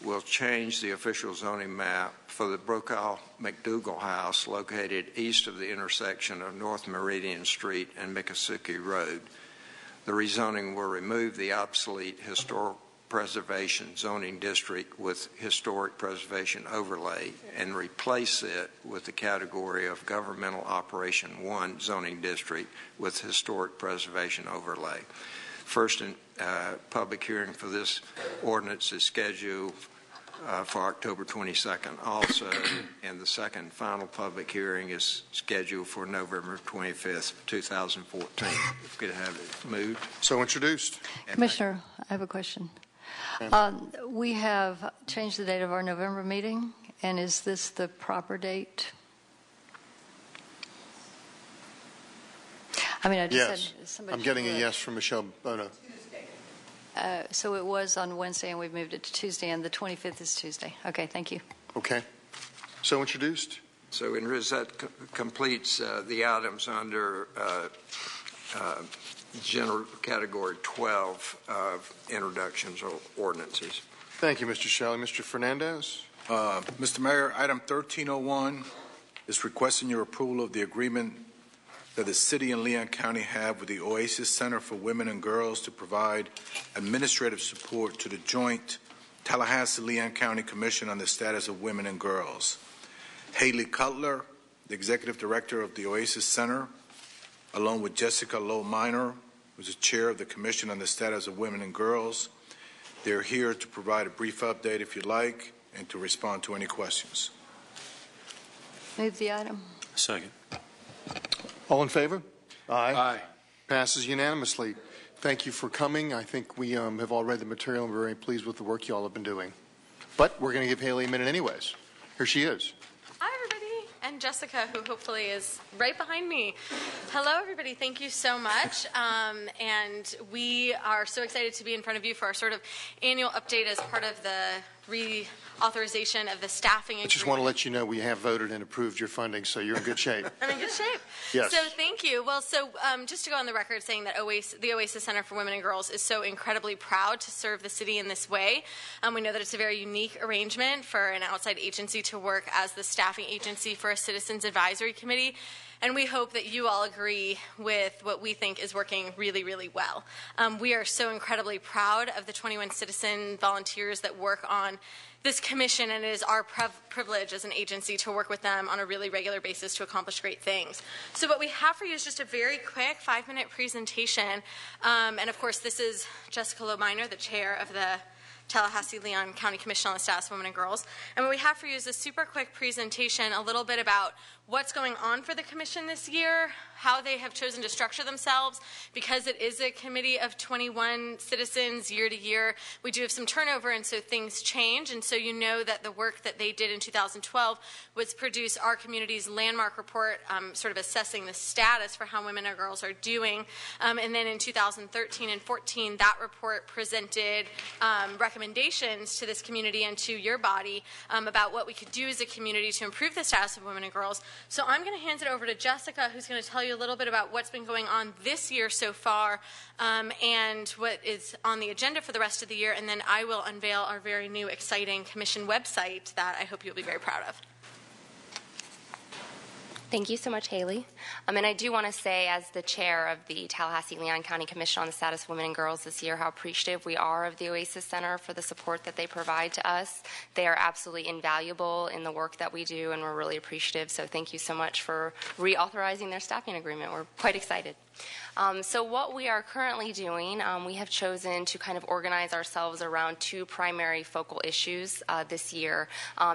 will change the official zoning map for the Brokaw-McDougal House located east of the intersection of North Meridian Street and Miccosukee Road. The rezoning will remove the obsolete historic preservation zoning district with historic preservation overlay and replace it with the category of governmental operation 1 zoning district with historic preservation overlay. First public hearing for this ordinance is scheduled for October 22nd also, and the second final public hearing is scheduled for November 25th, 2014. If we could have it moved. So introduced. Commissioner, I have a question. We have changed the date of our November meeting, and is this the proper date? I mean, I just Yes. had somebody. I'm getting a yes from Michelle Bono. So it was on Wednesday, and we've moved it to Tuesday, and the 25th is Tuesday. Okay, thank you. Okay. So introduced. So that completes the items under general category 12 of introductions or ordinances. Thank you, Mr. Shelley. Mr. Fernandez. Mr. Mayor, item 1301 is requesting your approval of the agreement that the city and Leon County have with the Oasis Center for Women and Girls to provide administrative support to the joint Tallahassee-Leon County Commission on the Status of Women and Girls. Haley Cutler, the Executive Director of the Oasis Center, along with Jessica Lowe Minor, who's the Chair of the Commission on the Status of Women and Girls. They're here to provide a brief update, if you'd like, and to respond to any questions. Move the item. Second. All in favor? Aye. Aye. Passes unanimously. Thank you for coming. I think we have all read the material and we're very pleased with the work you all have been doing. But we're going to give Haley a minute anyways. Here she is. Hi, everybody, and Jessica, who hopefully is right behind me. Hello, everybody. Thank you so much. And we are so excited to be in front of you for our sort of annual update as part of the reauthorization of the staffing agreement. I just want to let you know we have voted and approved your funding, so you're in good shape. I'm in good shape. Yes. So thank you. Well, so just to go on the record saying that the Oasis Center for Women and Girls is so incredibly proud to serve the city in this way. We know that it's a very unique arrangement for an outside agency to work as the staffing agency for a citizens advisory committee. And we hope that you all agree with what we think is working really, really well. We are so incredibly proud of the 21 citizen volunteers that work on this commission, and it is our privilege as an agency to work with them on a really regular basis to accomplish great things. So what we have for you is just a very quick 5-minute presentation. And of course, this is Jessica Lominer, the chair of the Tallahassee-Leon County Commission on the Status of Women and Girls. And what we have for you is a super quick presentation, a little bit about what's going on for the commission this year, how they have chosen to structure themselves. Because it is a committee of 21 citizens year to year, we do have some turnover, and so things change. And so you know that the work that they did in 2012 was produce our community's landmark report, sort of assessing the status for how women and girls are doing. And then in 2013 and 14, that report presented recommendations to this community and to your body about what we could do as a community to improve the status of women and girls. So I'm going to hand it over to Jessica, who's going to tell you a little bit about what's been going on this year so far and what is on the agenda for the rest of the year, and then I will unveil our very new, exciting commission website that I hope you'll be very proud of. Thank you so much, Haley. And I do want to say, as the chair of the Tallahassee-Leon County Commission on the Status of Women and Girls this year, how appreciative we are of the Oasis Center for the support that they provide to us. They are absolutely invaluable in the work that we do, and we're really appreciative. So thank you so much for reauthorizing their staffing agreement. We're quite excited. So what we are currently doing, we have chosen to kind of organize ourselves around 2 primary focal issues this year.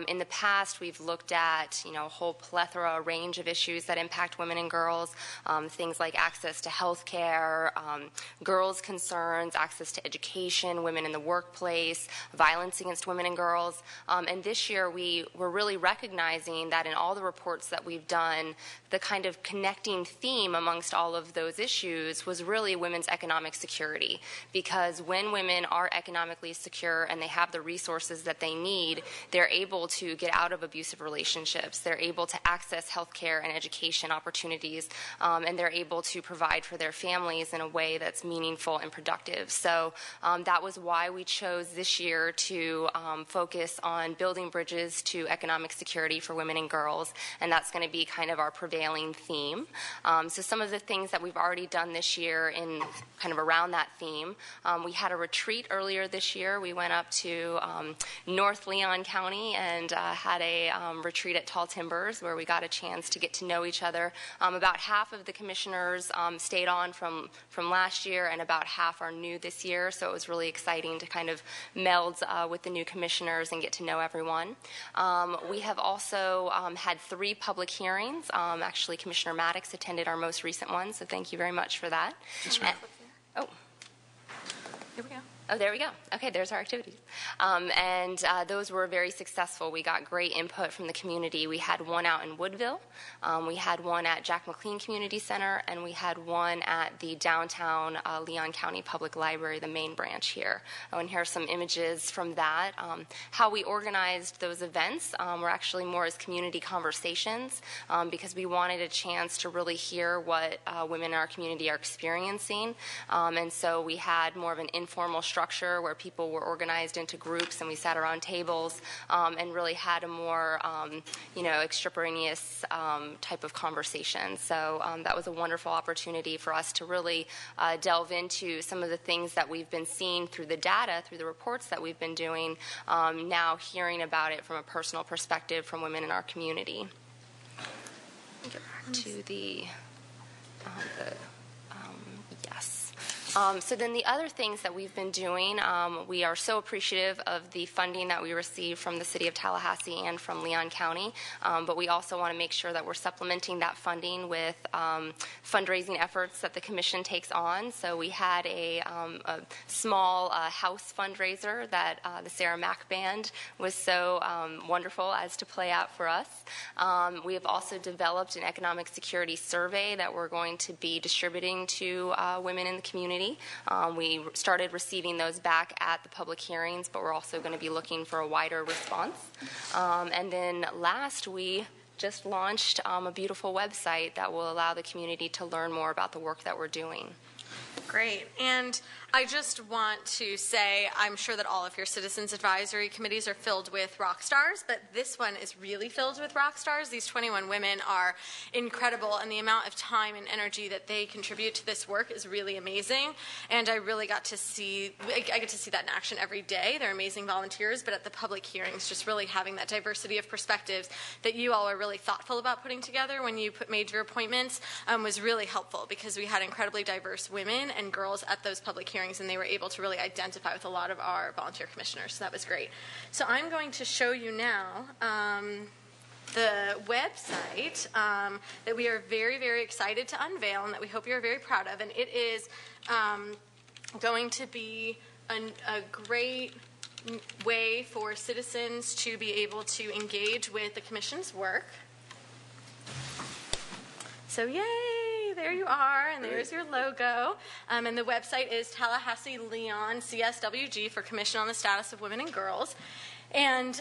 In the past, we've looked at, a whole plethora, a range of issues that impact women and girls, things like access to health care, girls' concerns, access to education, women in the workplace, violence against women and girls. And this year, we were really recognizing that in all the reports that we've done, the kind of connecting theme amongst all of those issues was really women's economic security. Because when women are economically secure and they have the resources that they need, they're able to get out of abusive relationships. They're able to access health care and education opportunities, and they're able to provide for their families in a way that's meaningful and productive. So that was why we chose this year to focus on building bridges to economic security for women and girls, and that's going to be kind of our prevailing theme. So some of the things that we've already done this year in kind of around that theme, we had a retreat earlier this year. We went up to North Leon County and had a retreat at Tall Timbers where we got a chance to get to know each other. About half of the commissioners stayed on from last year, and about half are new this year, so it was really exciting to kind of meld with the new commissioners and get to know everyone. We have also had 3 public hearings. Actually, Commissioner Maddox attended our most recent one, so thank you very much for that. Yes, ma'am. Oh. Here we go. Oh, there we go. Okay, there's our activities. And those were very successful. We got great input from the community. We had one out in Woodville. We had one at Jack McLean Community Center, and we had one at the downtown Leon County Public Library, the main branch here. And here are some images from that. How we organized those events were actually more as community conversations because we wanted a chance to really hear what women in our community are experiencing. And so we had more of an informal structure where people were organized into groups and we sat around tables and really had a more, extemporaneous type of conversation. So that was a wonderful opportunity for us to really delve into some of the things that we've been seeing through the data, through the reports that we've been doing, now hearing about it from a personal perspective from women in our community. Get back to the yes. So then the other things that we've been doing, we are so appreciative of the funding that we receive from the City of Tallahassee and from Leon County, but we also want to make sure that we're supplementing that funding with fundraising efforts that the Commission takes on. So we had a small house fundraiser that the Sarah Mack Band was so wonderful as to play out for us. We have also developed an economic security survey that we're going to be distributing to women in the community. We started receiving those back at the public hearings, but we're also going to be looking for a wider response. And then last, we just launched a beautiful website that will allow the community to learn more about the work that we're doing. Great. And I just want to say, I'm sure that all of your citizens advisory committees are filled with rock stars, but this one is really filled with rock stars. These 21 women are incredible, and the amount of time and energy that they contribute to this work is really amazing. And I really got to see, I get to see that in action every day. They're amazing volunteers, but at the public hearings, just really having that diversity of perspectives that you all are really thoughtful about putting together when you made your appointments was really helpful, because we had incredibly diverse women and girls at those public hearings, and they were able to really identify with a lot of our volunteer commissioners, so that was great. So I'm going to show you now the website that we are very, very excited to unveil and that we hope you're very proud of, and it is going to be a great way for citizens to be able to engage with the Commission's work. So yay, there you are, and there's your logo. And the website is Tallahassee Leon CSWG for Commission on the Status of Women and Girls. And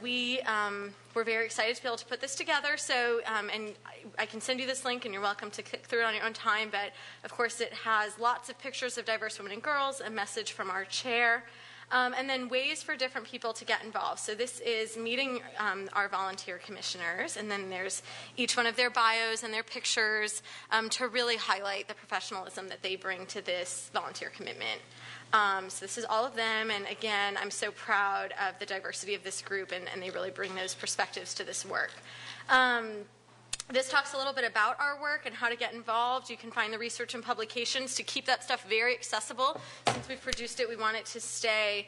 we're very excited to be able to put this together. So, and I can send you this link, and you're welcome to click through it on your own time. But of course, it has lots of pictures of diverse women and girls, a message from our chair, and then ways for different people to get involved. So this is meeting our volunteer commissioners, and then there's each one of their bios and their pictures to really highlight the professionalism that they bring to this volunteer commitment. So this is all of them, and again, I'm so proud of the diversity of this group, and they really bring those perspectives to this work. This talks a little bit about our work and how to get involved. You can find the research and publications to keep that stuff very accessible. Since we've produced it, we want it to stay,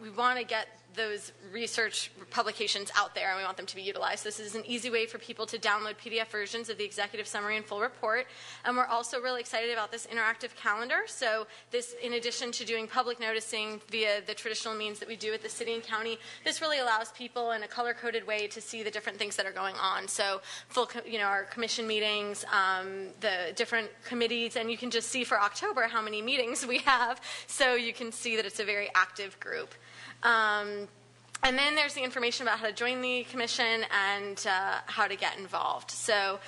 we want to get those research publications out there, and we want them to be utilized. This is an easy way for people to download PDF versions of the executive summary and full report. And we're also really excited about this interactive calendar. So this, in addition to doing public noticing via the traditional means that we do at the city and county, this really allows people in a color-coded way to see the different things that are going on. So full, our commission meetings, the different committees, and you can just see for October how many meetings we have. So you can see that it's a very active group. And then there's the information about how to join the commission and how to get involved. So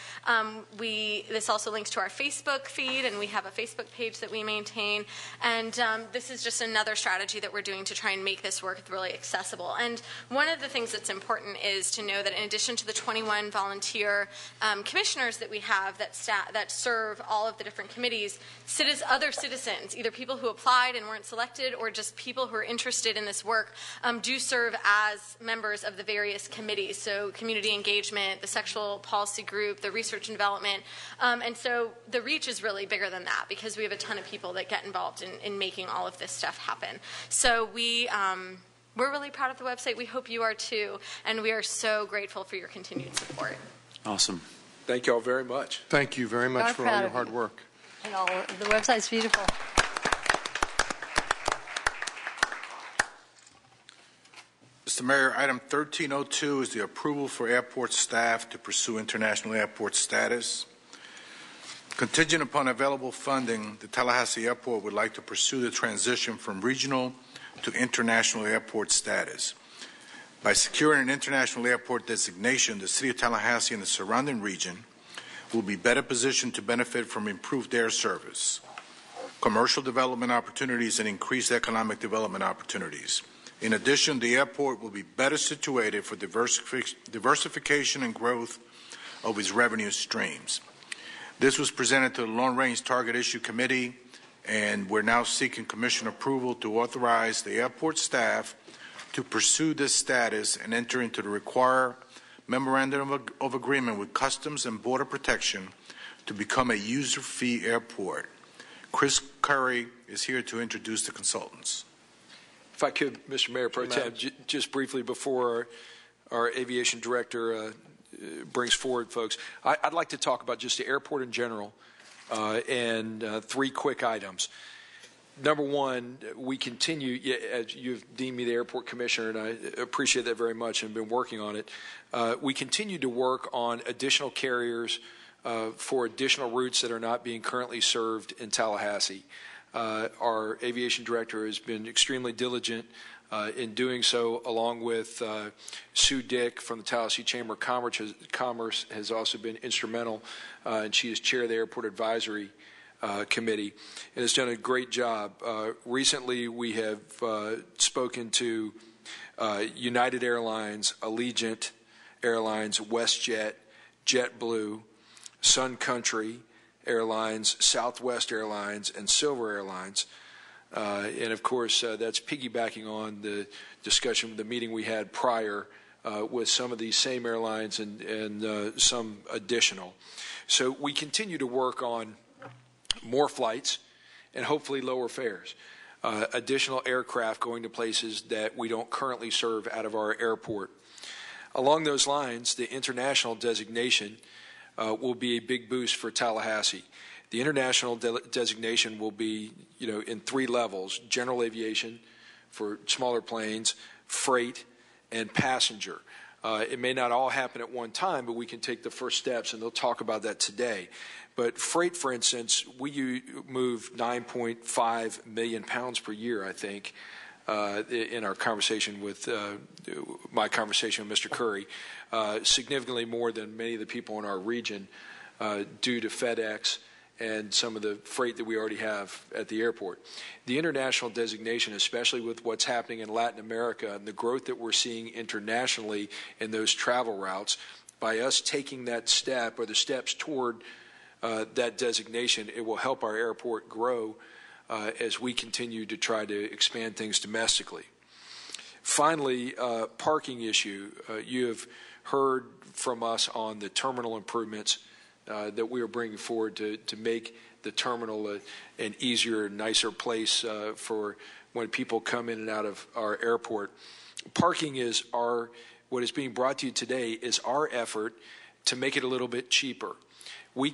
this also links to our Facebook feed, and we have a Facebook page that we maintain. And this is just another strategy that we're doing to try and make this work really accessible. And one of the things that's important is to know that in addition to the 21 volunteer commissioners that we have that serve all of the different committees, other citizens, either people who applied and weren't selected or just people who are interested in this work, do serve as members of the various committees. So community engagement, the sexual policy group, the research and development. And so the reach is really bigger than that, because we have a ton of people that get involved in making all of this stuff happen. So we're really proud of the website. We hope you are too. And we are so grateful for your continued support. Awesome. Thank you all very much. Thank you very much for all your hard work. And the website's beautiful. Mr. Mayor, item 1302 is the approval for airport staff to pursue international airport status. Contingent upon available funding, the Tallahassee Airport would like to pursue the transition from regional to international airport status. By securing an international airport designation, the City of Tallahassee and the surrounding region will be better positioned to benefit from improved air service, commercial development opportunities, and increased economic development opportunities. In addition, the airport will be better situated for diversification and growth of its revenue streams. This was presented to the Long Range Target Issue Committee, and we're now seeking Commission approval to authorize the airport staff to pursue this status and enter into the required memorandum of agreement with Customs and Border Protection to become a user fee airport. Chris Curry is here to introduce the consultants. If I could, Mr. Mayor Pro Tem, just briefly before our aviation director brings forward folks, I'd like to talk about just the airport in general and three quick items. Number one, we continue, as you've deemed me the airport commissioner, and I appreciate that very much and been working on it. We continue to work on additional carriers for additional routes that are not being currently served in Tallahassee. Our aviation director has been extremely diligent in doing so, along with Sue Dick from the Tallahassee Chamber of Commerce has also been instrumental, and she is chair of the Airport Advisory Committee and has done a great job. Recently, we have spoken to United Airlines, Allegiant Airlines, WestJet, JetBlue, Sun Country Airlines, Southwest Airlines, and Silver Airlines. And of course, that's piggybacking on the discussion, the meeting we had prior with some of these same airlines and some additional. So we continue to work on more flights and hopefully lower fares. Additional aircraft going to places that we don't currently serve out of our airport. Along those lines, the international designation will be a big boost for Tallahassee. The international designation will be, in three levels: general aviation for smaller planes, freight, and passenger. It may not all happen at one time, but we can take the first steps, and they'll talk about that today. But freight, for instance, we move 9.5 million pounds per year, I think, in our conversation with my conversation with Mr. Curry, significantly more than many of the people in our region due to FedEx and some of the freight that we already have at the airport. The international designation, especially with what's happening in Latin America and the growth that we're seeing internationally in those travel routes, by us taking that step or the steps toward that designation, it will help our airport grow as we continue to try to expand things domestically. Finally, parking issue. You have heard from us on the terminal improvements that we are bringing forward to make the terminal an easier, nicer place for when people come in and out of our airport. Parking is what is being brought to you today is our effort to make it a little bit cheaper. We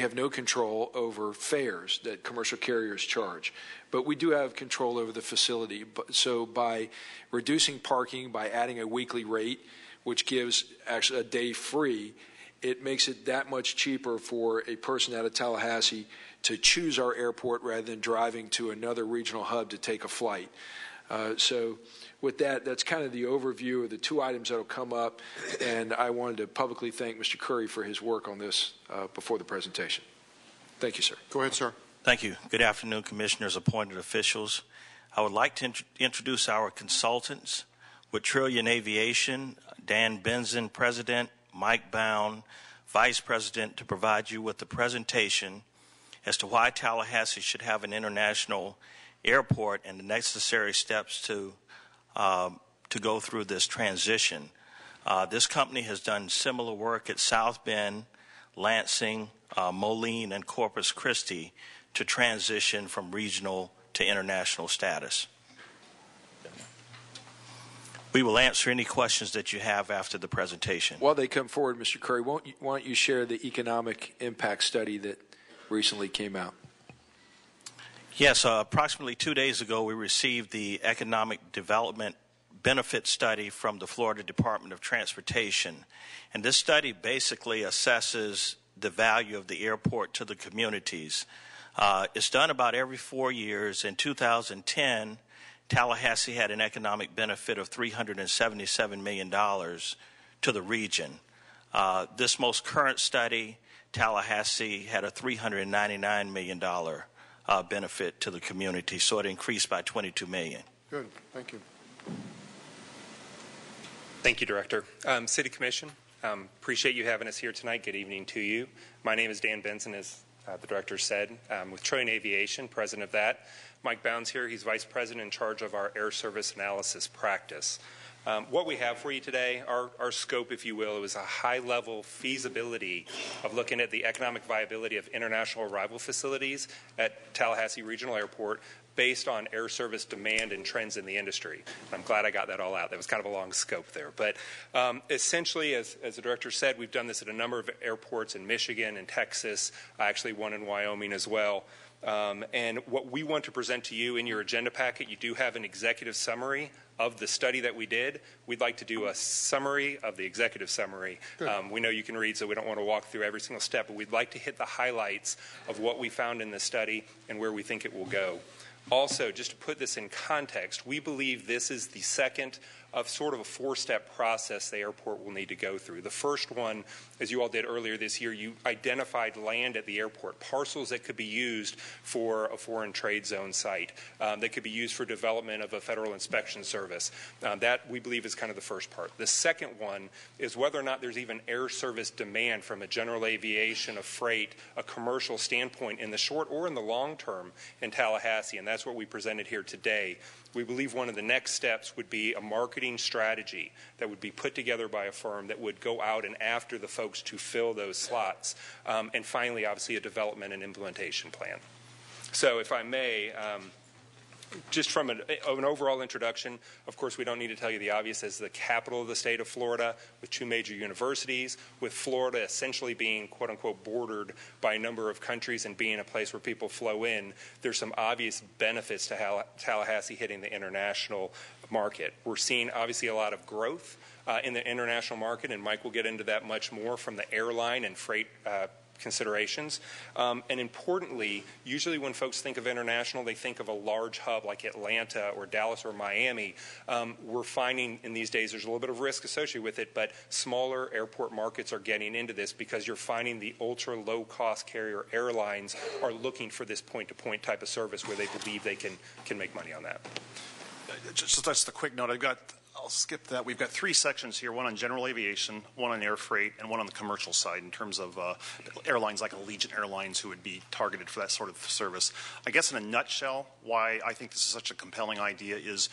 have no control over fares that commercial carriers charge, but we do have control over the facility. So by reducing parking, by adding a weekly rate, which gives actually a day free, it makes it that much cheaper for a person out of Tallahassee to choose our airport rather than driving to another regional hub to take a flight. So with that, that's kind of the overview of the two items that will come up, and I wanted to publicly thank Mr. Curry for his work on this before the presentation. Thank you, sir. Go ahead, sir. Thank you. Good afternoon, commissioners, appointed officials. I would like to introduce our consultants. With Trillion Aviation, Dan Benson, President, Mike Bound, Vice President, to provide you with the presentation as to why Tallahassee should have an international airport and the necessary steps to go through this transition. This company has done similar work at South Bend, Lansing, Moline, and Corpus Christi to transition from regional to international status. We will answer any questions that you have after the presentation. While they come forward, Mr. Curry, why don't you share the economic impact study that recently came out? Yes, approximately 2 days ago, we received the Economic Development Benefit Study from the Florida Department of Transportation. And this study basically assesses the value of the airport to the communities. It's done about every 4 years. In 2010, Tallahassee had an economic benefit of $377 million to the region. This most current study, Tallahassee had a $399 million benefit to the community, so it increased by $22 million. Good, thank you. Thank you, Director. City Commission, appreciate you having us here tonight. Good evening to you. My name is Dan Benson, as the Director said, with Trillion Aviation, President of that. Mike Bounds here, he's Vice President in charge of our Air Service Analysis practice. What we have for you today, our scope, if you will, is a high-level feasibility of looking at the economic viability of international arrival facilities at Tallahassee Regional Airport based on air service demand and trends in the industry. I'm glad I got that all out. That was kind of a long scope there. But essentially, as the director said, we've done this at a number of airports in Michigan and Texas, actually one in Wyoming as well. And what we want to present to you in your agenda packet, you do have an executive summary of the study that we did. We'd like to do a summary of the executive summary. We know you can read, so we don't want to walk through every single step, but we'd like to hit the highlights of what we found in the study and where we think it will go. Also, just to put this in context, we believe this is the second of sort of a four-step process the airport will need to go through. The first one, as you all did earlier this year, you identified land at the airport, parcels that could be used for a foreign trade zone site, that could be used for development of a federal inspection service. That, we believe, is kind of the first part. The second one is whether or not there's even air service demand from a general aviation, a freight, a commercial standpoint in the short or in the long term in Tallahassee, and that's what we presented here today. We believe one of the next steps would be a marketing strategy that would be put together by a firm that would go out and after the folks to fill those slots. And finally, obviously, a development and implementation plan. So if I may, just from an overall introduction, of course, we don't need to tell you the obvious. As the capital of the state of Florida, with two major universities, with Florida essentially being, quote unquote, bordered by a number of countries and being a place where people flow in, there's some obvious benefits to Tallahassee hitting the international market. We're seeing, obviously, a lot of growth in the international market, and Mike will get into that much more from the airline and freight considerations. And importantly, usually when folks think of international, they think of a large hub like Atlanta or Dallas or Miami. We're finding in these days there's a little bit of risk associated with it, but smaller airport markets are getting into this because you're finding the ultra low-cost carrier airlines are looking for this point-to-point type of service where they believe they can make money on that. Just a quick note. I'll skip that. We've got three sections here, one on general aviation, one on air freight, and one on the commercial side in terms of airlines like Allegiant Airlines who would be targeted for that sort of service. I guess in a nutshell, why I think this is such a compelling idea is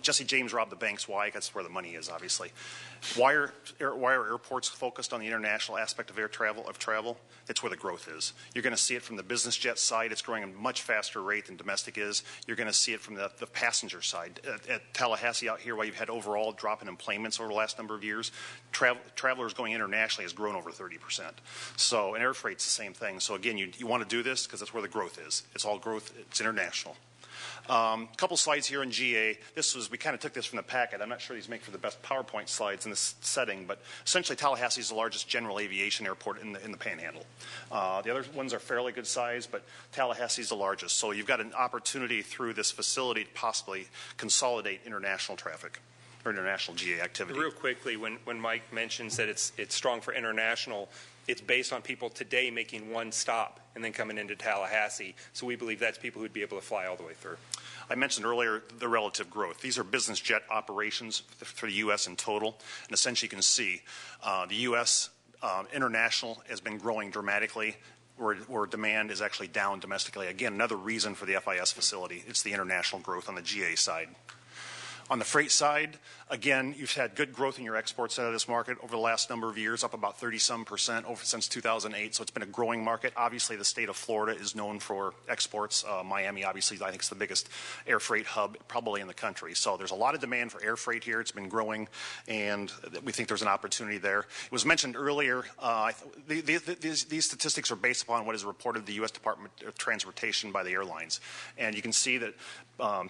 Jesse James robbed the banks. Why? That's where the money is, obviously. Why are airports focused on the international aspect of travel? That's where the growth is. You're going to see it from the business jet side. It's growing at a much faster rate than domestic is. You're going to see it from the passenger side. At Tallahassee out here, while you've had overall drop in employments over the last number of years, travelers going internationally has grown over 30%. So, and air freight's the same thing. So again, you want to do this because that's where the growth is. It's all growth. It's international. A couple slides here on GA. We kind of took this from the packet. I'm not sure these make for the best PowerPoint slides in this setting, but essentially Tallahassee is the largest general aviation airport in the Panhandle. The other ones are fairly good size, but Tallahassee is the largest. So you've got an opportunity through this facility to possibly consolidate international traffic or international GA activity. Real quickly, when Mike mentions that it's strong for international, it's based on people today making one stop and then coming into Tallahassee. So we believe that's people who'd be able to fly all the way through. I mentioned earlier the relative growth. These are business jet operations for the U.S. in total. And essentially you can see the U.S. International has been growing dramatically, where demand is actually down domestically. Again, another reason for the FIS facility. It's the international growth on the GA side. On the freight side, again, you've had good growth in your exports out of this market over the last number of years, up about 30-some% since 2008. So it's been a growing market. Obviously, the state of Florida is known for exports. Miami, obviously, I think is the biggest air freight hub probably in the country. So there's a lot of demand for air freight here. It's been growing, and we think there's an opportunity there. It was mentioned earlier, these statistics are based upon what is reported to the U.S. Department of Transportation by the airlines. And you can see that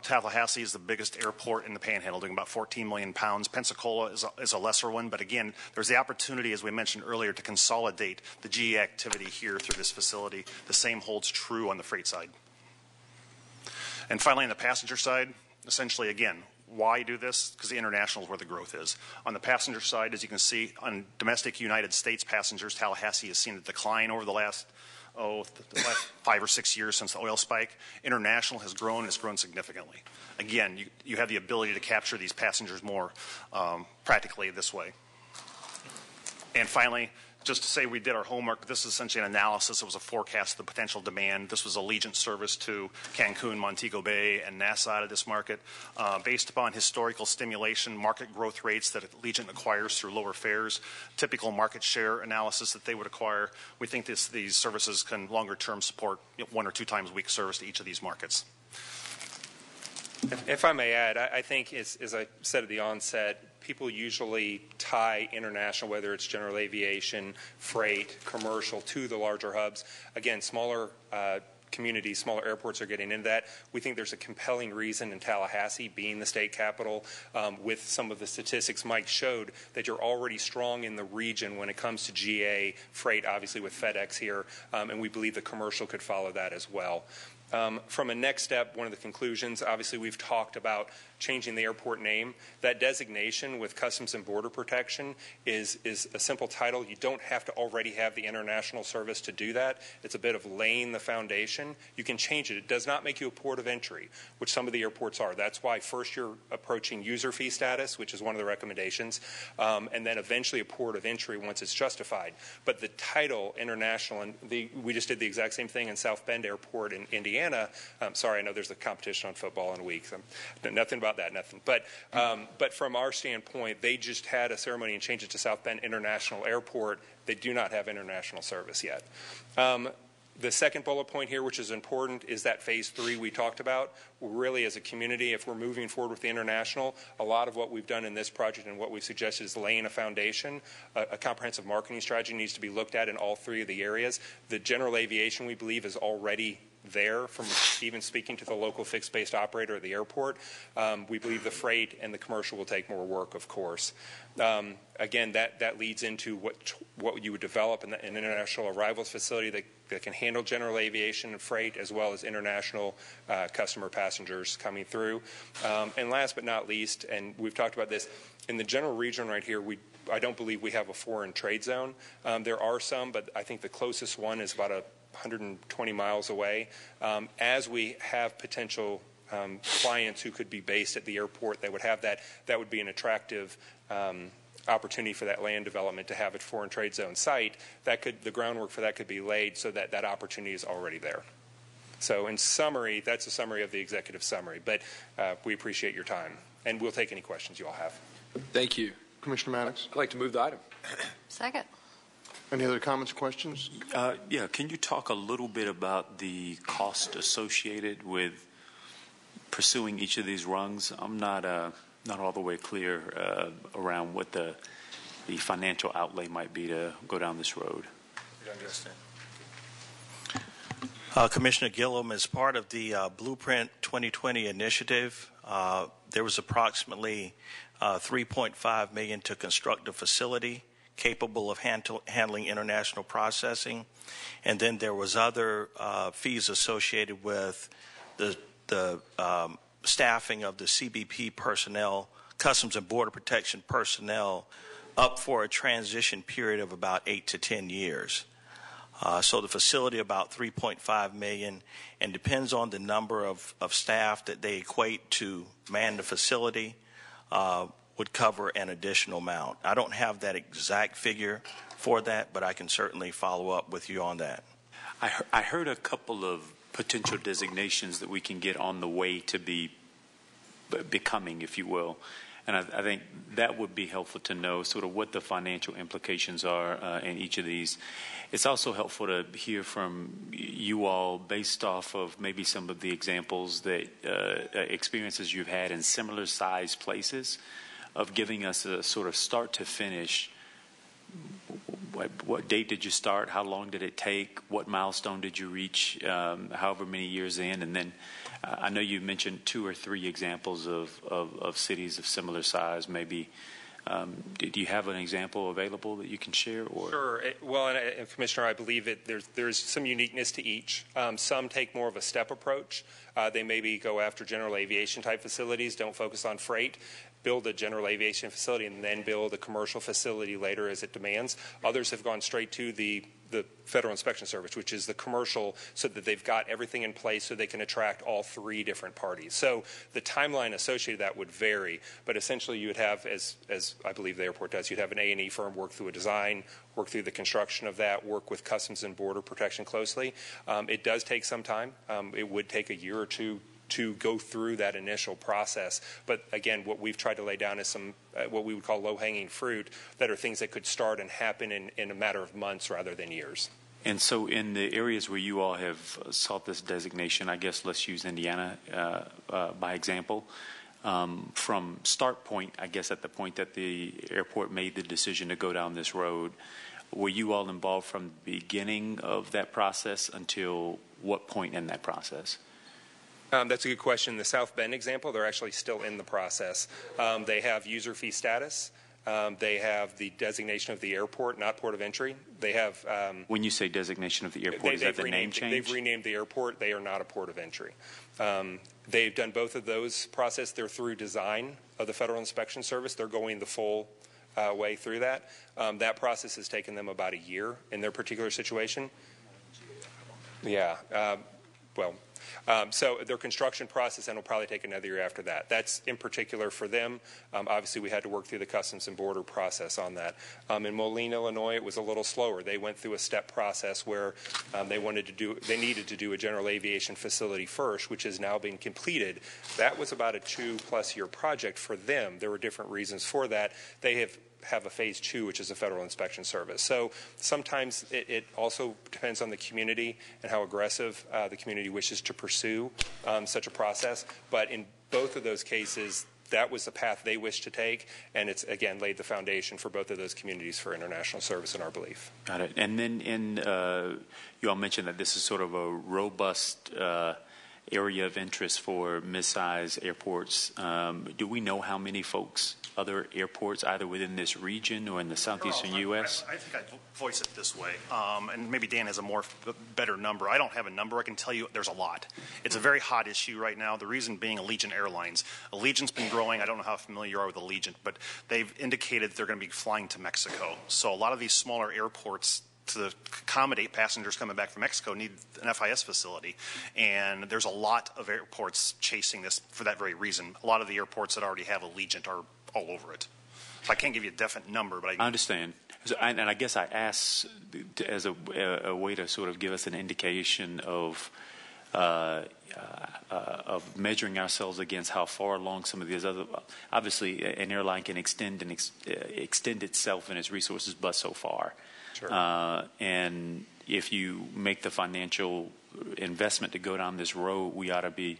Tallahassee is the biggest airport in the Panhandle, doing about 14 million pounds. Pensacola is a lesser one, but again, there's the opportunity, as we mentioned earlier, to consolidate the GE activity here through this facility. The same holds true on the freight side. And finally, on the passenger side, essentially, again, why do this? Because the international is where the growth is. On the passenger side, as you can see, on domestic United States passengers, Tallahassee has seen a decline over the last 5 or 6 years since the oil spike. International has grown. It's grown significantly. Again, you have the ability to capture these passengers more practically this way. And finally, Just to say we did our homework, this is essentially an analysis. It was a forecast of the potential demand. This was Allegiant service to Cancun, Montego Bay, and Nassau out of this market. Based upon historical stimulation, market growth rates that Allegiant acquires through lower fares, typical market share analysis that they would acquire, we think these services can longer term support 1 or 2 times a week service to each of these markets. If I may add, I think, as I said at the onset, people usually tie international, whether it's general aviation, freight, commercial, to the larger hubs. Again, smaller communities, smaller airports are getting into that. We think there's a compelling reason in Tallahassee, being the state capital, with some of the statistics Mike showed, that you're already strong in the region when it comes to GA, freight, obviously with FedEx here, and we believe the commercial could follow that as well. From a next step, one of the conclusions, obviously we've talked about changing the airport name. That designation with Customs and Border Protection is a simple title. You don't have to already have the international service to do that. It's a bit of laying the foundation. You can change it. It does not make you a port of entry, which some of the airports are. That's why first you're approaching user fee status, which is one of the recommendations, and then eventually a port of entry once it's justified. But the title, international, and we just did the exact same thing in South Bend Airport in Indiana. Sorry, I know there's a competition on football in a week. Nothing about that, nothing. But from our standpoint, they just had a ceremony and changed it to South Bend International Airport. They do not have international service yet. The second bullet point here, which is important, is that phase 3 we talked about. We're really, as a community, if we're moving forward with the international, a lot of what we've done in this project and what we've suggested is laying a foundation. A comprehensive marketing strategy needs to be looked at in all 3 of the areas. The general aviation, we believe, is already there from even speaking to the local fixed-based operator at the airport. We believe the freight and the commercial will take more work, of course. Again, that leads into what you would develop in an international arrivals facility that can handle general aviation and freight as well as international customer passengers coming through. And last but not least, and we've talked about this, in the general region right here, I don't believe we have a foreign trade zone. There are some, but I think the closest one is about 120 miles away. As we have potential clients who could be based at the airport that would have that would be an attractive opportunity for that land development to have a foreign trade zone site. The groundwork for that could be laid so that opportunity is already there. So in summary, that's a summary of the executive summary, but we appreciate your time, and we'll take any questions you all have. Thank you. Commissioner Maddox. I'd like to move the item. Second. Any other comments or questions? Yeah, can you talk a little bit about the cost associated with pursuing each of these rungs? I'm not all the way clear around what the financial outlay might be to go down this road. Commissioner Gillum, as part of the Blueprint 2020 initiative, there was approximately $3.5 million to construct a facility capable of handling international processing, and then there was other fees associated with the staffing of the CBP personnel, Customs and Border Protection personnel, up for a transition period of about 8 to 10 years. So the facility about $3.5 million, and depends on the number of staff that they equate to man the facility, would cover an additional amount. I don't have that exact figure for that, but I can certainly follow up with you on that. I heard a couple of potential designations that we can get on the way to becoming, if you will. And I think that would be helpful to know sort of what the financial implications are in each of these. It's also helpful to hear from you all based off of maybe some of the examples that experiences you've had in similar sized places of giving us a sort of start to finish. What date did you start? How long did it take? What milestone did you reach however many years in? And then I know you mentioned 2 or 3 examples of cities of similar size. Maybe do you have an example available that you can share? Or? Sure. Well, and Commissioner, I believe there's some uniqueness to each. Some take more of a step approach. They maybe go after general aviation type facilities, don't focus on freight. build a general aviation facility and then build a commercial facility later as it demands. Others have gone straight to the Federal Inspection Service, which is the commercial, so that they've got everything in place so they can attract all three different parties. So the timeline associated with that would vary, but essentially you would have, as I believe the airport does, you'd have an A&E firm work through a design, work through the construction of that, work with Customs and Border Protection closely. It does take some time. It would take a year or two to go through that initial process. But again, what we've tried to lay down is some what we would call low-hanging fruit that are things that could start and happen in a matter of months rather than years. And so in the areas where you all have sought this designation, I guess let's use Indiana by example, from start point, I guess at the point that the airport made the decision to go down this road, were you all involved from the beginning of that process until what point in that process? That's a good question. The South Bend example, they're actually still in the process. They have user fee status. They have the designation of the airport, not port of entry. They have. When you say designation of the airport, is that the name change? They've renamed the airport. They are not a port of entry. They've done both of those processes. They're through design of the Federal Inspection Service. They're going the full way through that. That process has taken them about a year in their particular situation. Yeah. So their construction process then will probably take another year after that. That's in particular for them. Obviously, we had to work through the Customs and Border process on that. In Moline, Illinois, it was a little slower. They went through a step process where they needed to do a general aviation facility first, which is now being completed. That was about a 2+ year project for them. There were different reasons for that. They have a phase 2, which is a Federal Inspection Service. So sometimes it also depends on the community and how aggressive the community wishes to pursue such a process. But in both of those cases, that was the path they wished to take, and it's, again, laid the foundation for both of those communities for international service in our belief. Got it. And then you all mentioned that this is sort of a robust area of interest for mid-size airports. Do we know how many folks, other airports, either within this region or in the southeastern U.S.? I think I'd voice it this way, and maybe Dan has a better number. I don't have a number. I can tell you there's a lot. It's a very hot issue right now. The reason being Allegiant Airlines. Allegiant's been growing. I don't know how familiar you are with Allegiant, but they've indicated that they're going to be flying to Mexico. So a lot of these smaller airports, to accommodate passengers coming back from Mexico, need an FIS facility. And there's a lot of airports chasing this for that very reason. A lot of the airports that already have Allegiant are all over it. So I can't give you a definite number, but I understand. So, and I guess I asked as a way to sort of give us an indication of measuring ourselves against how far along some of these other. Obviously, an airline can extend itself and its resources, but so far. Sure. And if you make the financial investment to go down this road, we ought to be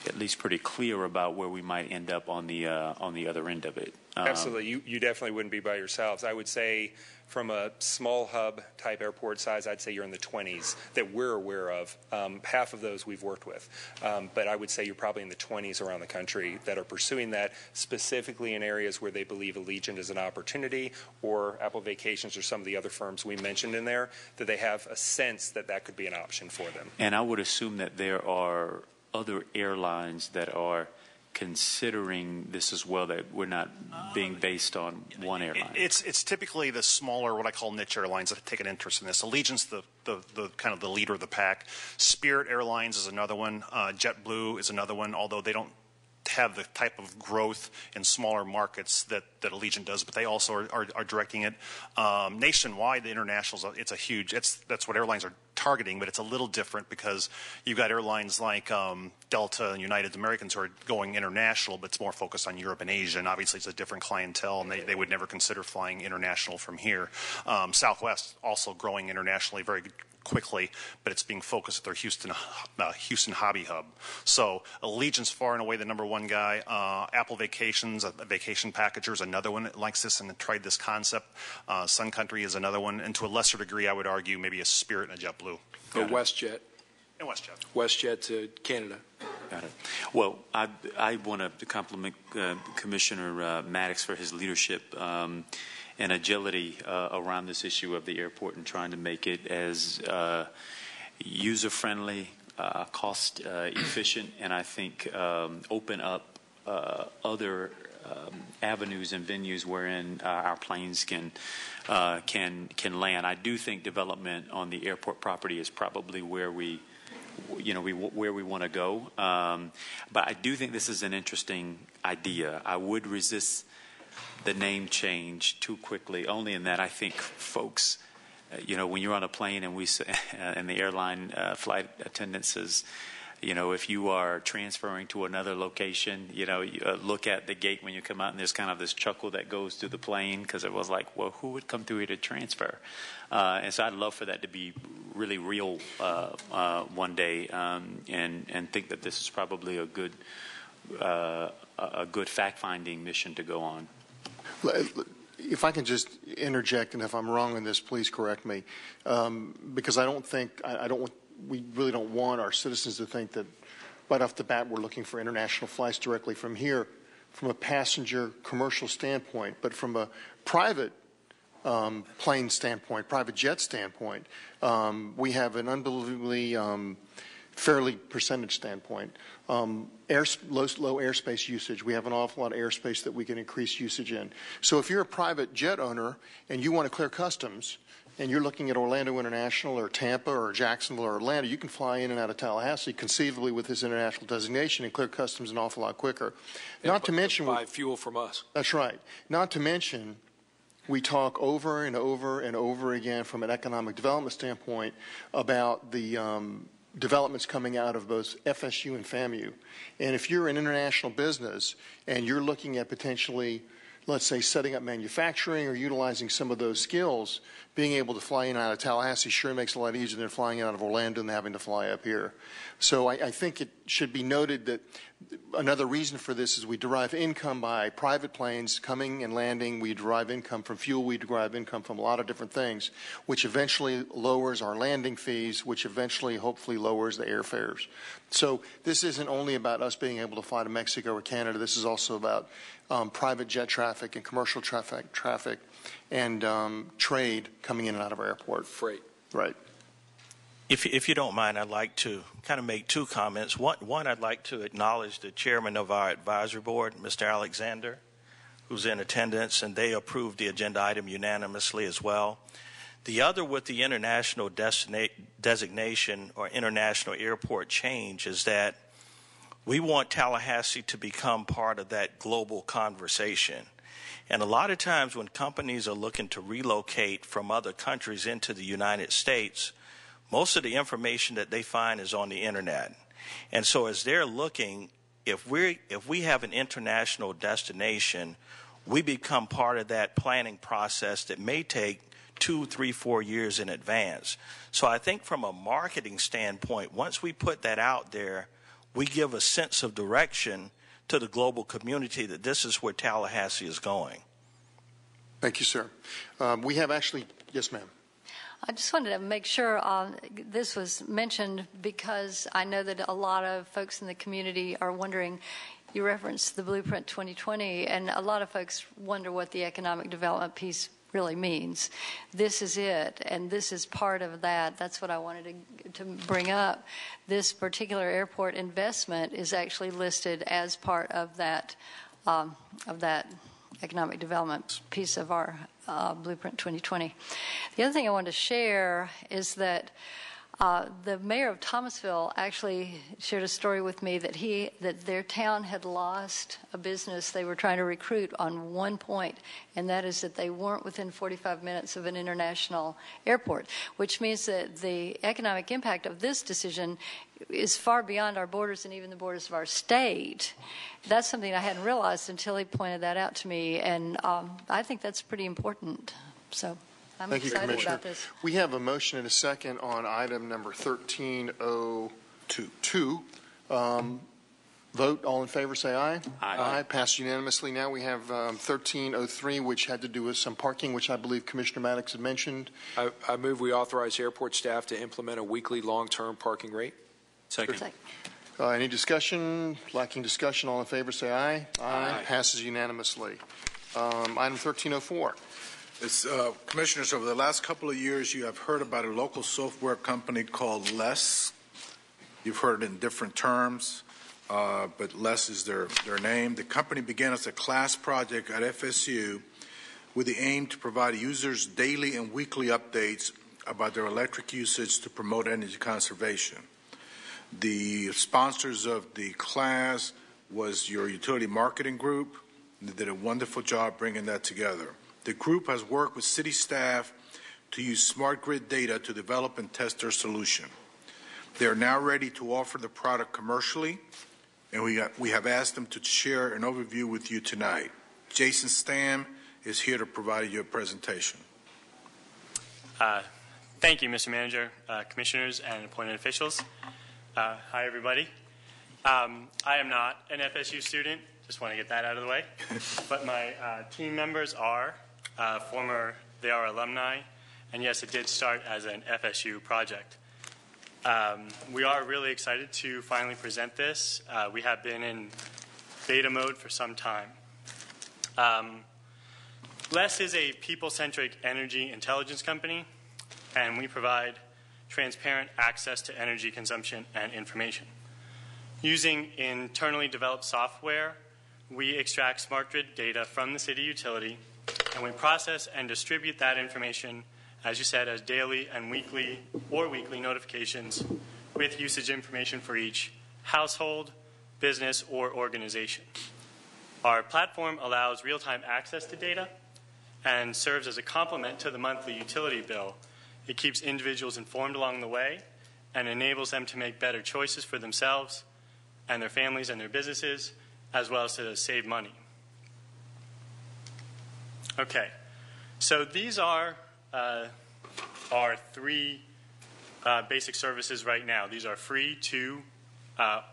at least pretty clear about where we might end up on the other end of it. Absolutely. You definitely wouldn't be by yourselves. I would say from a small hub type airport size, I'd say you're in the 20s that we're aware of. Half of those we've worked with. But I would say you're probably in the 20s around the country that are pursuing that, specifically in areas where they believe Allegiant is an opportunity, or Apple Vacations or some of the other firms we mentioned in there, that they have a sense that that could be an option for them. And I would assume that there are other airlines that are considering this as well, that we're not being based on one airline. It's typically the smaller, what I call niche airlines that take an interest in this. Allegiant's the kind of the leader of the pack. Spirit Airlines is another one. JetBlue is another one, although they don't have the type of growth in smaller markets that Allegiant does, but they also are directing it. Nationwide, the internationals, that's what airlines are targeting, but it's a little different because you've got airlines like Delta and United Americans who are going international, but it's more focused on Europe and Asia, and obviously it's a different clientele, and they would never consider flying international from here. Southwest also growing internationally very quickly, but it's being focused at their Houston hobby hub. So Allegiant's far and away the number one guy. Apple Vacations, a vacation packager, is another one that likes this and tried this concept. Sun Country is another one, and to a lesser degree, I would argue maybe a Spirit and a JetBlue. Or WestJet. And WestJet. WestJet to Canada. Got it. Well, I want to compliment Commissioner Maddox for his leadership and agility around this issue of the airport and trying to make it as user-friendly, cost-efficient, and I think open up other avenues and venues wherein our planes can land. I do think development on the airport property is probably where we want to go. But I do think this is an interesting idea. I would resist the name change too quickly, only in that I think folks, when you're on a plane and and the airline flight attendant says, if you are transferring to another location, you look at the gate when you come out, and there's kind of this chuckle that goes through the plane, because it was like, well, who would come through here to transfer? And so I'd love for that to be really real one day, and think that this is probably a good fact-finding mission to go on. If I can just interject, and if I'm wrong on this, please correct me, because we really don't want our citizens to think that right off the bat we're looking for international flights directly from here, from a passenger commercial standpoint, but from a private plane standpoint, private jet standpoint, we have an unbelievably fairly percentage standpoint. Low airspace usage. We have an awful lot of airspace that we can increase usage in. So if you're a private jet owner and you want to clear customs, and you're looking at Orlando International or Tampa or Jacksonville or Atlanta, you can fly in and out of Tallahassee conceivably with this international designation and clear customs an awful lot quicker. Not to mention, buy fuel from us. That's right. Not to mention, we talk over and over and over again from an economic development standpoint about the developments coming out of both FSU and FAMU. And if you're an international business and you're looking at potentially, let's say, setting up manufacturing or utilizing some of those skills, being able to fly in and out of Tallahassee sure makes it a lot easier than flying out of Orlando and having to fly up here. So I think it should be noted that another reason for this is we derive income by private planes coming and landing. We derive income from fuel. We derive income from a lot of different things, which eventually lowers our landing fees, which eventually, hopefully, lowers the airfares. So this isn't only about us being able to fly to Mexico or Canada. This is also about private jet traffic and commercial traffic and trade coming in and out of our airport. Freight. Right. If you don't mind, I'd like to kind of make two comments. One, I'd like to acknowledge the chairman of our advisory board, Mr. Alexander, who's in attendance, and they approved the agenda item unanimously as well. The other, with the international designation or international airport change, is that we want Tallahassee to become part of that global conversation. And a lot of times when companies are looking to relocate from other countries into the United States, most of the information that they find is on the internet. And so as they're looking, if we have an international destination, we become part of that planning process that may take 2, 3, 4 years in advance. So I think from a marketing standpoint, once we put that out there, we give a sense of direction to the global community that this is where Tallahassee is going. Thank you, sir. We have actually, yes, ma'am. I just wanted to make sure this was mentioned because I know that a lot of folks in the community are wondering. You referenced the Blueprint 2020, and a lot of folks wonder what the economic development piece really means. This is it, and this is part of that. That's what I wanted to bring up. This particular airport investment is actually listed as part of that economic development piece of our Blueprint 2020. The other thing I wanted to share is that the mayor of Thomasville actually shared a story with me that their town had lost a business they were trying to recruit on one point, and that is that they weren't within 45 minutes of an international airport, which means that the economic impact of this decision is far beyond our borders and even the borders of our state. That's something I hadn't realized until he pointed that out to me, and I think that's pretty important. So I'm Thank excited you, Commissioner. about this. We have a motion and a second on item number 1302. Vote. All in favor, say aye. Aye. Passed unanimously. Now we have 1303, which had to do with some parking, which I believe Commissioner Maddox had mentioned. I move we authorize airport staff to implement a weekly long-term parking rate. Second. Any discussion? Lacking discussion, all in favor, say aye. Aye. Passes unanimously. Item 1304. Commissioners, over the last couple of years, you have heard about a local software company called Less. You've heard it in different terms. but Les is their name. The company began as a class project at FSU with the aim to provide users daily and weekly updates about their electric usage to promote energy conservation. The sponsors of the class was your utility marketing group. They did a wonderful job bringing that together. The group has worked with city staff to use smart grid data to develop and test their solution. They are now ready to offer the product commercially, and we have asked them to share an overview with you tonight. Jason Stamm is here to provide you a presentation. Thank you, Mr. Manager, commissioners, and appointed officials. Hi, everybody. I am not an FSU student. Just want to get that out of the way. But my team members are they are alumni. And yes, it did start as an FSU project. We are really excited to finally present this. We have been in beta mode for some time. LES is a people-centric energy intelligence company, and we provide transparent access to energy consumption and information. Using internally developed software, we extract smart grid data from the city utility, and we process and distribute that information, as you said, as daily and weekly or weekly notifications with usage information for each household, business, or organization. Our platform allows real-time access to data and serves as a complement to the monthly utility bill. It keeps individuals informed along the way and enables them to make better choices for themselves and their families and their businesses, as well as to save money. Okay, so these are our three basic services right now. These are free to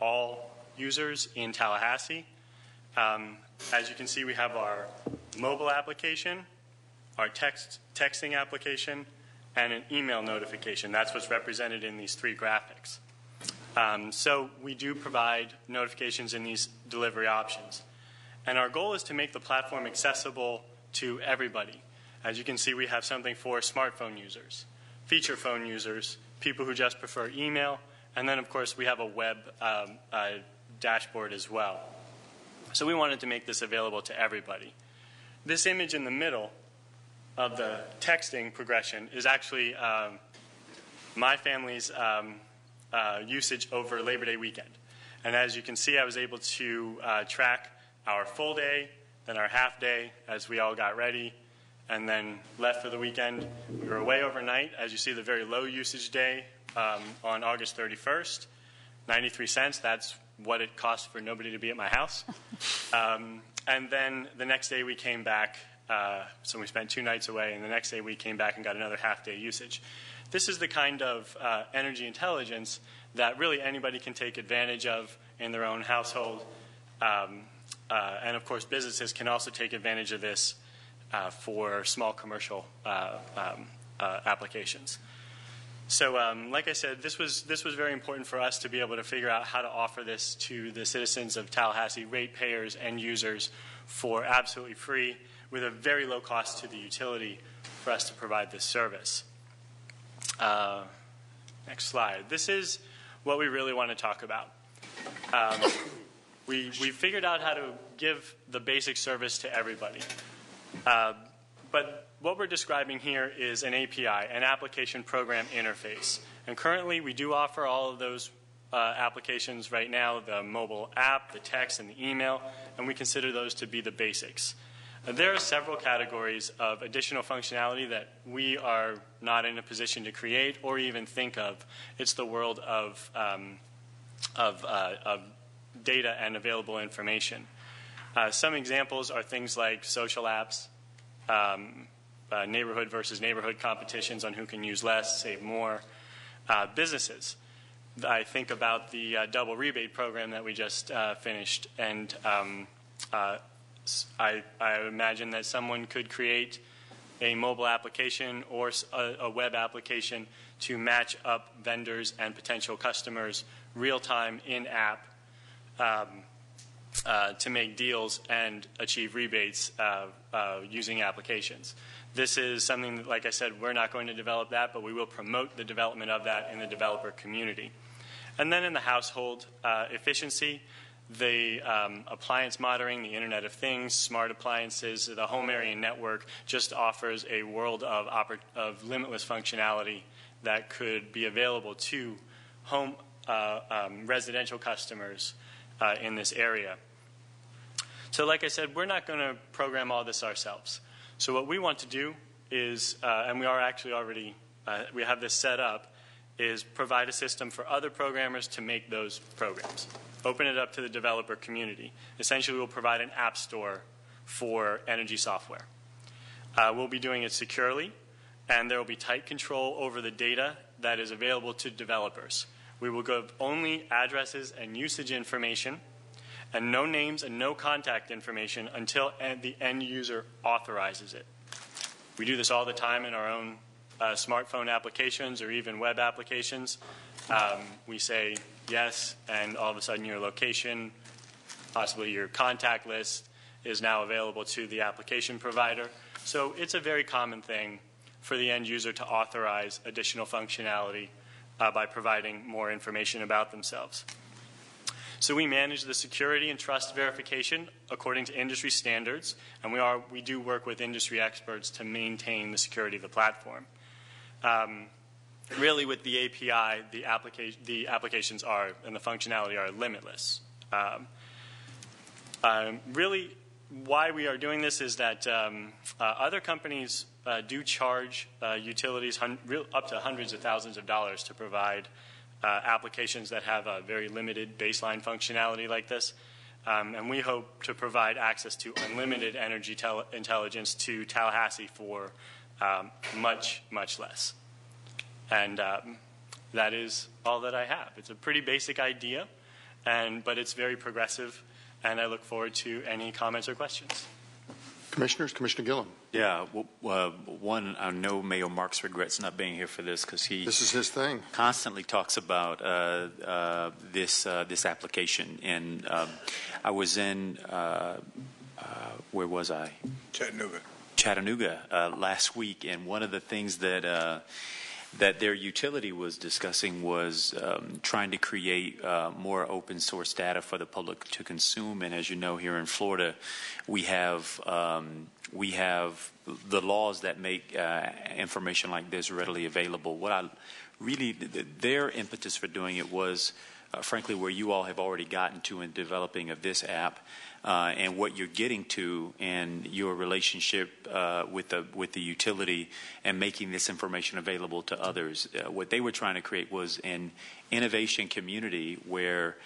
all users in Tallahassee. As you can see, we have our mobile application, our texting application, and an email notification. That's what's represented in these three graphics. So we do provide notifications in these delivery options. And our goal is to make the platform accessible to everybody. As you can see, we have something for smartphone users, feature phone users, people who just prefer email, and then, of course, we have a web dashboard as well. So we wanted to make this available to everybody. This image in the middle of the texting progression is actually my family's usage over Labor Day weekend. And as you can see, I was able to track our full day, then our half day as we all got ready, and then left for the weekend. We were away overnight. As you see, the very low usage day on August 31st, 93 cents. That's what it cost for nobody to be at my house. And then the next day we came back. So we spent 2 nights away, and the next day we came back and got another half-day usage. This is the kind of energy intelligence that really anybody can take advantage of in their own household. And, of course, businesses can also take advantage of this for small commercial applications. So, like I said, this was very important for us to be able to figure out how to offer this to the citizens of Tallahassee, ratepayers and users, for absolutely free, with a very low cost to the utility for us to provide this service. Next slide. This is what we really want to talk about. We figured out how to give the basic service to everybody. But what we're describing here is an API, an application program interface. And currently, we do offer all of those applications right now, the mobile app, the text, and the email, and we consider those to be the basics. There are several categories of additional functionality that we are not in a position to create or even think of. It's the world of data and available information. Some examples are things like social apps, neighborhood versus neighborhood competitions on who can use less, save more. Businesses. I think about the double rebate program that we just finished, and I imagine that someone could create a mobile application or a web application to match up vendors and potential customers real-time in-app to make deals and achieve rebates using applications. This is something that, like I said, we're not going to develop that, but we will promote the development of that in the developer community. And then in the household efficiency, the appliance monitoring, the Internet of Things, smart appliances, the home area network just offers a world of limitless functionality that could be available to home residential customers in this area. So like I said, we're not going to program all this ourselves. So what we want to do is, and we are actually already, we have this set up, is provide a system for other programmers to make those programs. Open it up to the developer community. Essentially, we'll provide an app store for energy software. We'll be doing it securely, and there will be tight control over the data that is available to developers. We will give only addresses and usage information, and no names and no contact information until the end user authorizes it. We do this all the time in our own smartphone applications or even web applications. We say yes, and all of a sudden your location, possibly your contact list, is now available to the application provider. So it's a very common thing for the end user to authorize additional functionality by providing more information about themselves. So we manage the security and trust verification according to industry standards, and we do work with industry experts to maintain the security of the platform. Really, with the API, the applications are and the functionality are limitless. Really, why we are doing this is that other companies do charge utilities up to hundreds of thousands of dollars to provide applications that have a very limited baseline functionality like this. And we hope to provide access to unlimited energy intelligence to Tallahassee for much, much less. And that is all that I have. It's a pretty basic idea, but it's very progressive, and I look forward to any comments or questions. Commissioners, Commissioner Gillum. Yeah, one, I know Mayor Marks regrets not being here for this because this is his thing. Constantly talks about this application. And I was in, where was I? Chattanooga last week, and one of the things that their utility was discussing was trying to create more open source data for the public to consume. And as you know, here in Florida, we have the laws that make information like this readily available. Their impetus for doing it was, frankly, where you all have already gotten to in developing of this app. And what you're getting to and your relationship with the utility and making this information available to others. What they were trying to create was an innovation community where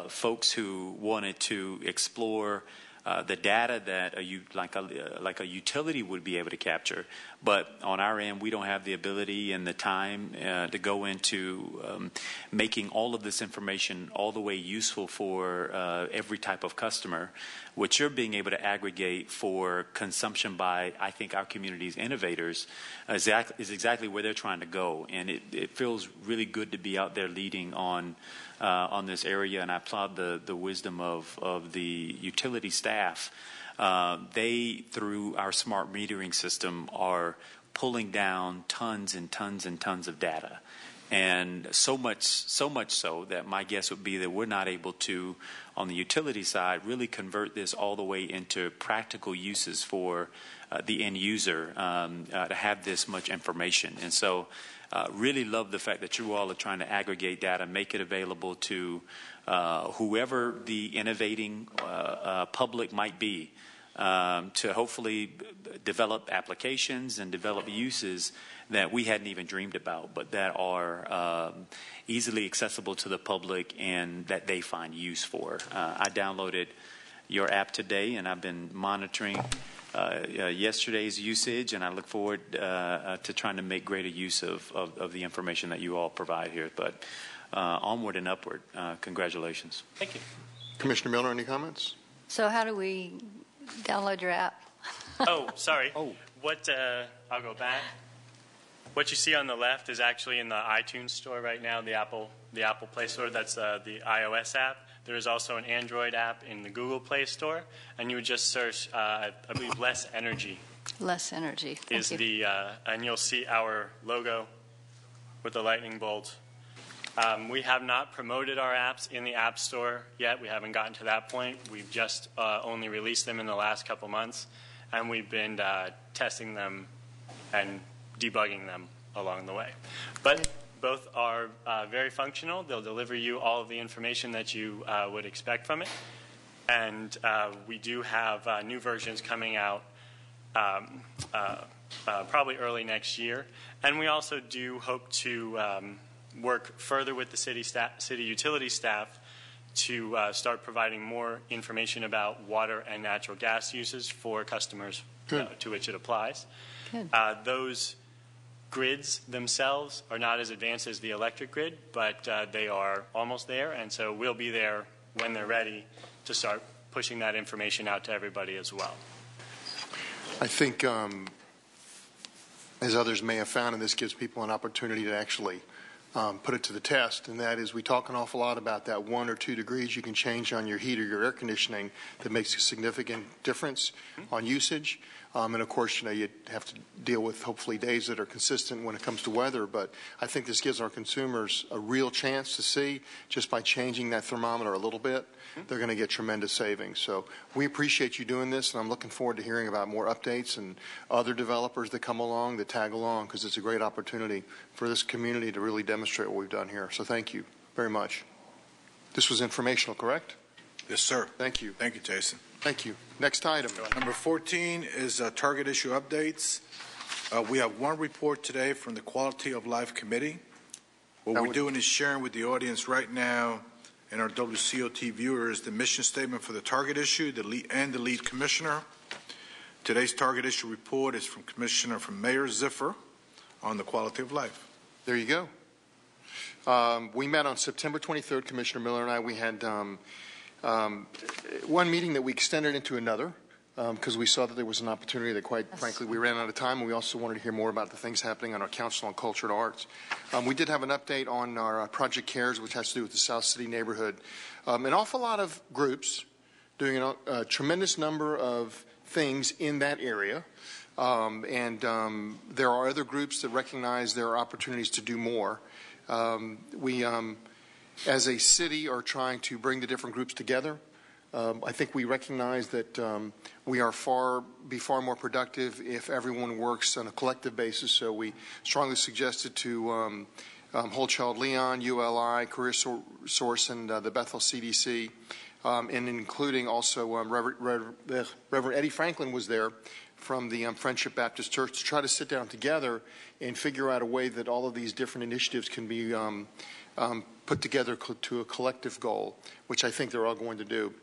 folks who wanted to explore the data that like a utility would be able to capture, but on our end we don't have the ability and the time to go into making all of this information all the way useful for every type of customer. What you're being able to aggregate for consumption by, I think, our community's innovators is exactly where they're trying to go, and it feels really good to be out there leading on this area, and I applaud the wisdom of the utility staff. They, through our smart metering system, are pulling down tons and tons and tons of data. And so much so that my guess would be that we're not able to, on the utility side, really convert this all the way into practical uses for the end user to have this much information. And so really love the fact that you all are trying to aggregate data, make it available to whoever the innovating public might be, to hopefully develop applications and develop uses that we hadn't even dreamed about, but that are easily accessible to the public and that they find use for. I downloaded your app today, and I've been monitoring yesterday's usage, and I look forward to trying to make greater use of the information that you all provide here. But onward and upward. Congratulations. Thank you. Commissioner Miller, any comments? So how do we download your app? Oh, sorry. I'll go back. What you see on the left is actually in the iTunes store right now, the Apple Play Store. That's the iOS app. There is also an Android app in the Google Play Store, and you would just search, I believe, Less Energy. Less Energy. Thank you. And you'll see our logo with the lightning bolt We have not promoted our apps in the App Store yet. We haven't gotten to that point. We've just only released them in the last couple months, and we've been testing them and debugging them along the way. But both are very functional. They'll deliver you all of the information that you would expect from it. And we do have new versions coming out probably early next year. And we also do hope to work further with the city utility staff to start providing more information about water and natural gas uses for customers to which it applies. Those grids themselves are not as advanced as the electric grid, but they are almost there, and so we'll be there when they're ready to start pushing that information out to everybody as well. I think, as others may have found, and this gives people an opportunity to actually put it to the test, and that is we talk an awful lot about that 1 or 2 degrees you can change on your heat or your air conditioning that makes a significant difference on usage. And of course, you have to deal with hopefully days that are consistent when it comes to weather. But I think this gives our consumers a real chance to see just by changing that thermometer a little bit, they're going to get tremendous savings. So we appreciate you doing this, and I'm looking forward to hearing about more updates and other developers that come along, that tag along, because it's a great opportunity for this community to really demonstrate what we've done here. So thank you very much. This was informational, correct? Yes, sir. Thank you. Thank you, Jason. Thank you. Next item. Number 14 is target issue updates. We have one report today from the Quality of Life Committee. What we're doing is sharing with the audience right now and our WCOT viewers the mission statement for the target issue and the lead commissioner. Today's target issue report is from Mayor Ziffer on the quality of life. There you go. We met on September 23rd, Commissioner Miller and I. We had one meeting that we extended into another because we saw that there was an opportunity that, quite frankly, we ran out of time, and we also wanted to hear more about the things happening on our Council on Culture and Arts. We did have an update on our Project CARES, which has to do with the South City neighborhood. An awful lot of groups doing a tremendous number of things in that area, and there are other groups that recognize there are opportunities to do more. We as a city are trying to bring the different groups together. I think we recognize that we are be far more productive if everyone works on a collective basis. So we strongly suggested to Whole Child Leon, ULI, Career Source, and the Bethel CDC, and including also Reverend Eddie Franklin was there from the Friendship Baptist Church to try to sit down together and figure out a way that all of these different initiatives can be put together to a collective goal, which I think they're all going to do.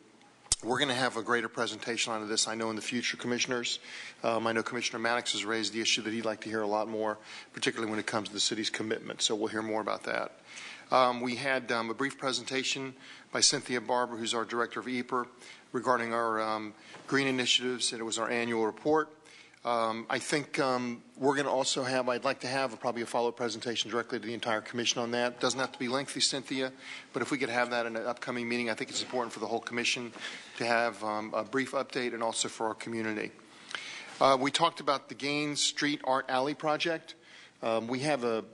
We're going to have a greater presentation on this, I know, in the future, Commissioners. I know Commissioner Maddox has raised the issue that he'd like to hear a lot more, particularly when it comes to the city's commitment, so we'll hear more about that. We had a brief presentation by Cynthia Barber, who's our Director of EPR, regarding our green initiatives, and it was our annual report. I think we're going to also have, I'd like to have probably a follow-up presentation directly to the entire commission on that. It doesn't have to be lengthy, Cynthia, but if we could have that in an upcoming meeting, I think it's important for the whole commission to have a brief update and also for our community. We talked about the Gaines Street Art Alley project. We have a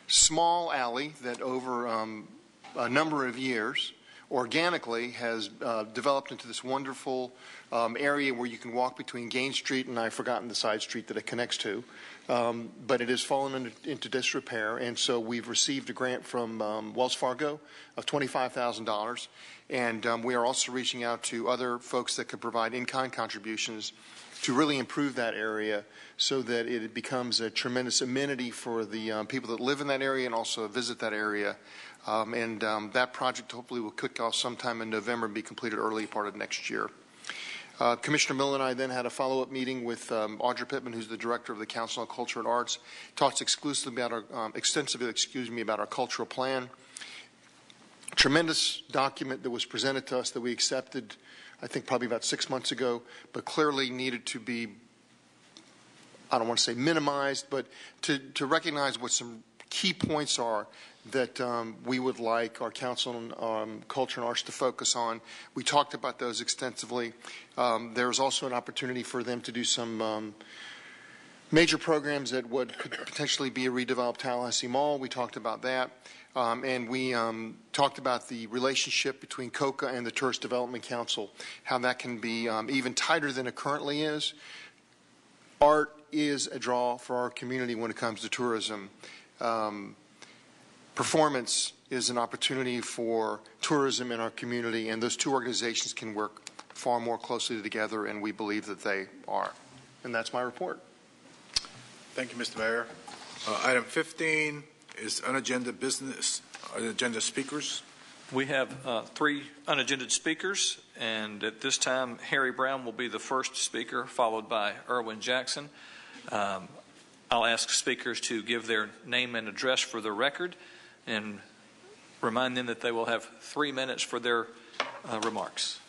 small alley that over a number of years organically has developed into this wonderful area where you can walk between Gaines Street and I've forgotten the side street that it connects to. But it has fallen into disrepair, and so we've received a grant from Wells Fargo of $25,000. And we are also reaching out to other folks that could provide in-kind contributions to really improve that area so that it becomes a tremendous amenity for the people that live in that area and also visit that area. That project hopefully will kick off sometime in November and be completed early part of next year. Commissioner Miller and I then had a follow-up meeting with Audra Pittman, who's the Director of the Council on Culture and Arts. Talks extensively about our cultural plan. Tremendous document that was presented to us that we accepted, I think probably about 6 months ago, but clearly needed to be, I don't want to say minimized, but to recognize what some key points are that we would like our Council on Culture and Arts to focus on. We talked about those extensively. There's also an opportunity for them to do some major programs that could potentially be a redeveloped Tallahassee Mall. We talked about that. And we talked about the relationship between COCA and the Tourist Development Council, how that can be even tighter than it currently is. Art is a draw for our community when it comes to tourism. Performance is an opportunity for tourism in our community, and those two organizations can work far more closely together, and we believe that they are. And that's my report. Thank you, Mr. Mayor. Item 15 is unagenda business, unagenda speakers. We have 3 unagended speakers, and at this time, Harry Brown will be the first speaker, followed by Erwin Jackson. I'll ask speakers to give their name and address for the record and remind them that they will have 3 minutes for their remarks.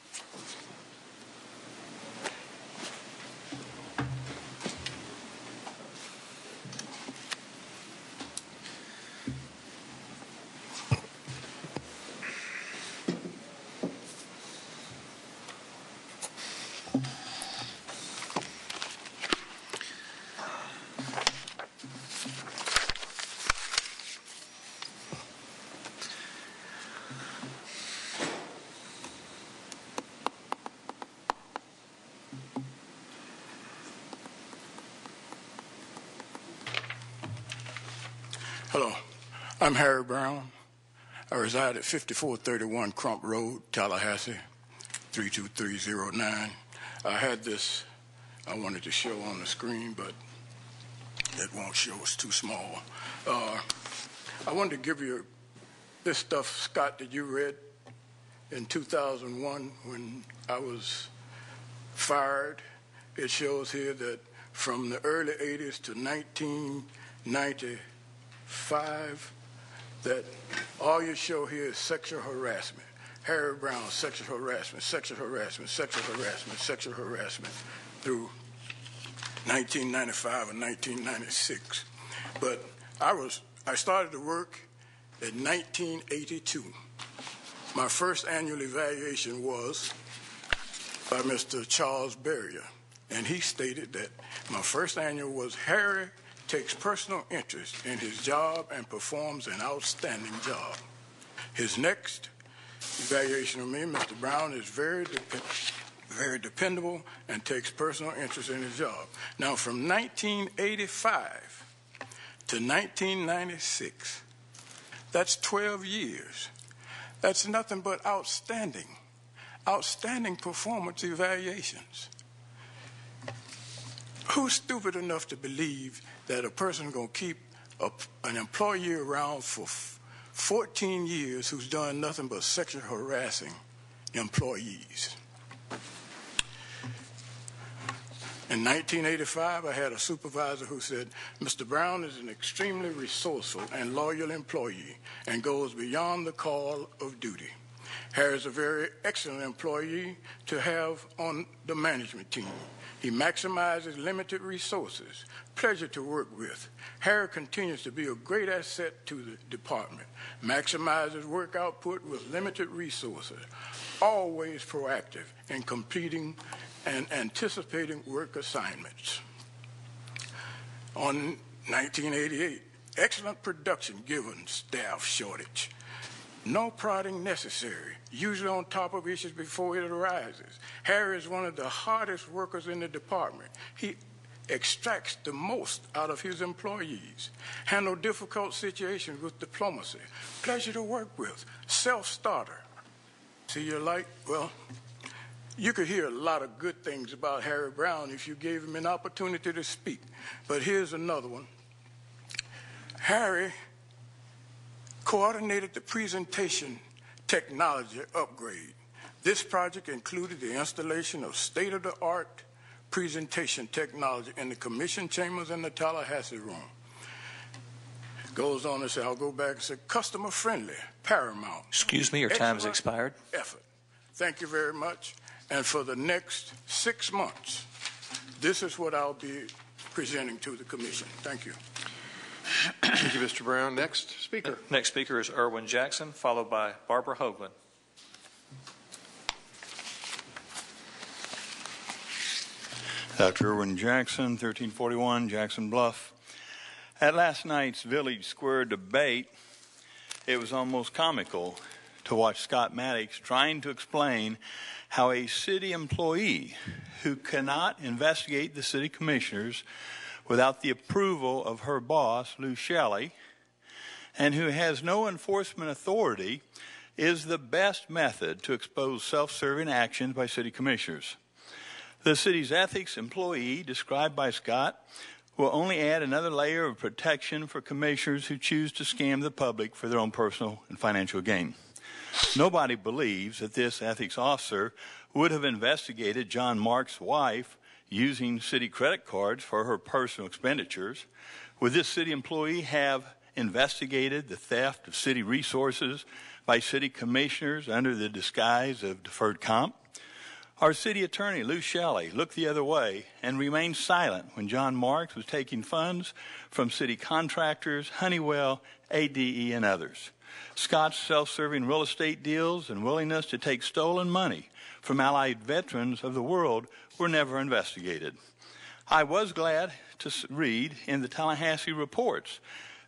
Hello, I'm Harry Brown. I reside at 5431 Crump Road, Tallahassee, 32309. I had this I wanted to show on the screen, but it won't show. It's too small. I wanted to give you this stuff, Scott, that you read in 2001 when I was fired. It shows here that from the early 80s to 1995, that all you show here is sexual harassment. Harry Brown, sexual harassment, sexual harassment, sexual harassment, sexual harassment through 1995 and 1996. But I started to work in 1982. My first annual evaluation was by Mr. Charles Berrier, and he stated that my first annual was Harry takes personal interest in his job and performs an outstanding job. His next evaluation of me, Mr. Brown, is very dependable and takes personal interest in his job. Now, from 1985 to 1996, that's 12 years. That's nothing but outstanding performance evaluations. Who's stupid enough to believe that a person is going to keep an employee around for 14 years who's done nothing but sexually harassing employees? In 1985, I had a supervisor who said, Mr. Brown is an extremely resourceful and loyal employee and goes beyond the call of duty. Harry is a very excellent employee to have on the management team. He maximizes limited resources. Pleasure to work with. Harry continues to be a great asset to the department. Maximizes work output with limited resources. Always proactive in completing and anticipating work assignments. On 1988, excellent production given staff shortage. No prodding necessary, usually on top of issues before it arises. Harry is one of the hardest workers in the department. He extracts the most out of his employees. Handle difficult situations with diplomacy. Pleasure to work with. Self-starter. See your light? Well, you could hear a lot of good things about Harry Brown if you gave him an opportunity to speak. But here's another one. Harry coordinated the presentation technology upgrade. This project included the installation of state-of-the-art presentation technology in the commission chambers in the Tallahassee room. Goes on to say, I'll go back and say, customer-friendly, paramount. Excuse me, your time has expired. Effort. Thank you very much. And for the next 6 months, this is what I'll be presenting to the commission. Thank you. Thank you, Mr. Brown. Next speaker. Next speaker is Erwin Jackson, followed by Barbara Hoagland. Dr. Irwin Jackson, 1341 Jackson Bluff. At last night's Village Square debate, it was almost comical to watch Scott Maddox trying to explain how a city employee who cannot investigate the city commissioners without the approval of her boss, Lou Shelley, and who has no enforcement authority, is the best method to expose self-serving actions by city commissioners. The city's ethics employee, described by Scott, will only add another layer of protection for commissioners who choose to scam the public for their own personal and financial gain. Nobody believes that this ethics officer would have investigated John Mark's wife using city credit cards for her personal expenditures. Would this city employee have investigated the theft of city resources by city commissioners under the disguise of deferred comp? Our city attorney, Lou Shelley, looked the other way and remained silent when John Marks was taking funds from city contractors, Honeywell, ADE, and others. Scott's self-serving real estate deals and willingness to take stolen money from allied veterans of the world were never investigated. I was glad to read in the Tallahassee reports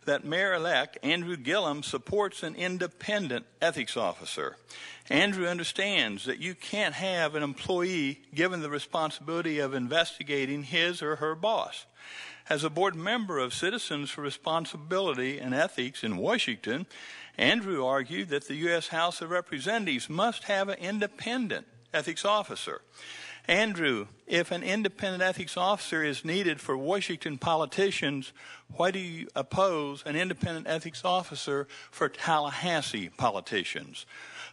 that Mayor-elect Andrew Gillum supports an independent ethics officer. Andrew understands that you can't have an employee given the responsibility of investigating his or her boss. As a board member of Citizens for Responsibility and Ethics in Washington, Andrew argued that the U.S. House of Representatives must have an independent ethics officer. Andrew, if an independent ethics officer is needed for Washington politicians, why do you oppose an independent ethics officer for Tallahassee politicians?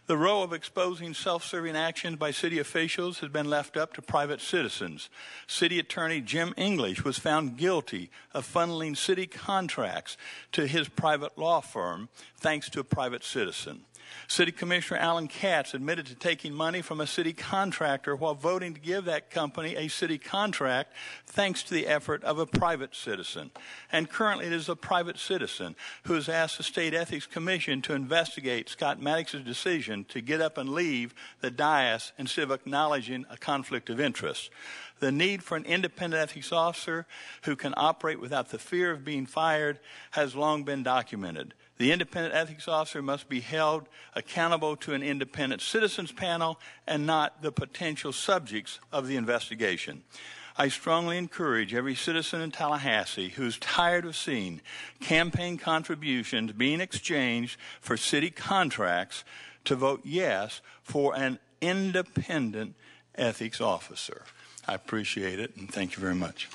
The role of exposing self-serving actions by city officials has been left up to private citizens. City Attorney Jim English was found guilty of funneling city contracts to his private law firm thanks to a private citizen. City Commissioner Alan Katz admitted to taking money from a city contractor while voting to give that company a city contract thanks to the effort of a private citizen. And currently it is a private citizen who has asked the State Ethics Commission to investigate Scott Maddox's decision to get up and leave the dais instead of acknowledging a conflict of interest. The need for an independent ethics officer who can operate without the fear of being fired has long been documented. The independent ethics officer must be held accountable to an independent citizens panel and not the potential subjects of the investigation. I strongly encourage every citizen in Tallahassee who's tired of seeing campaign contributions being exchanged for city contracts to vote yes for an independent ethics officer. I appreciate it, and thank you very much.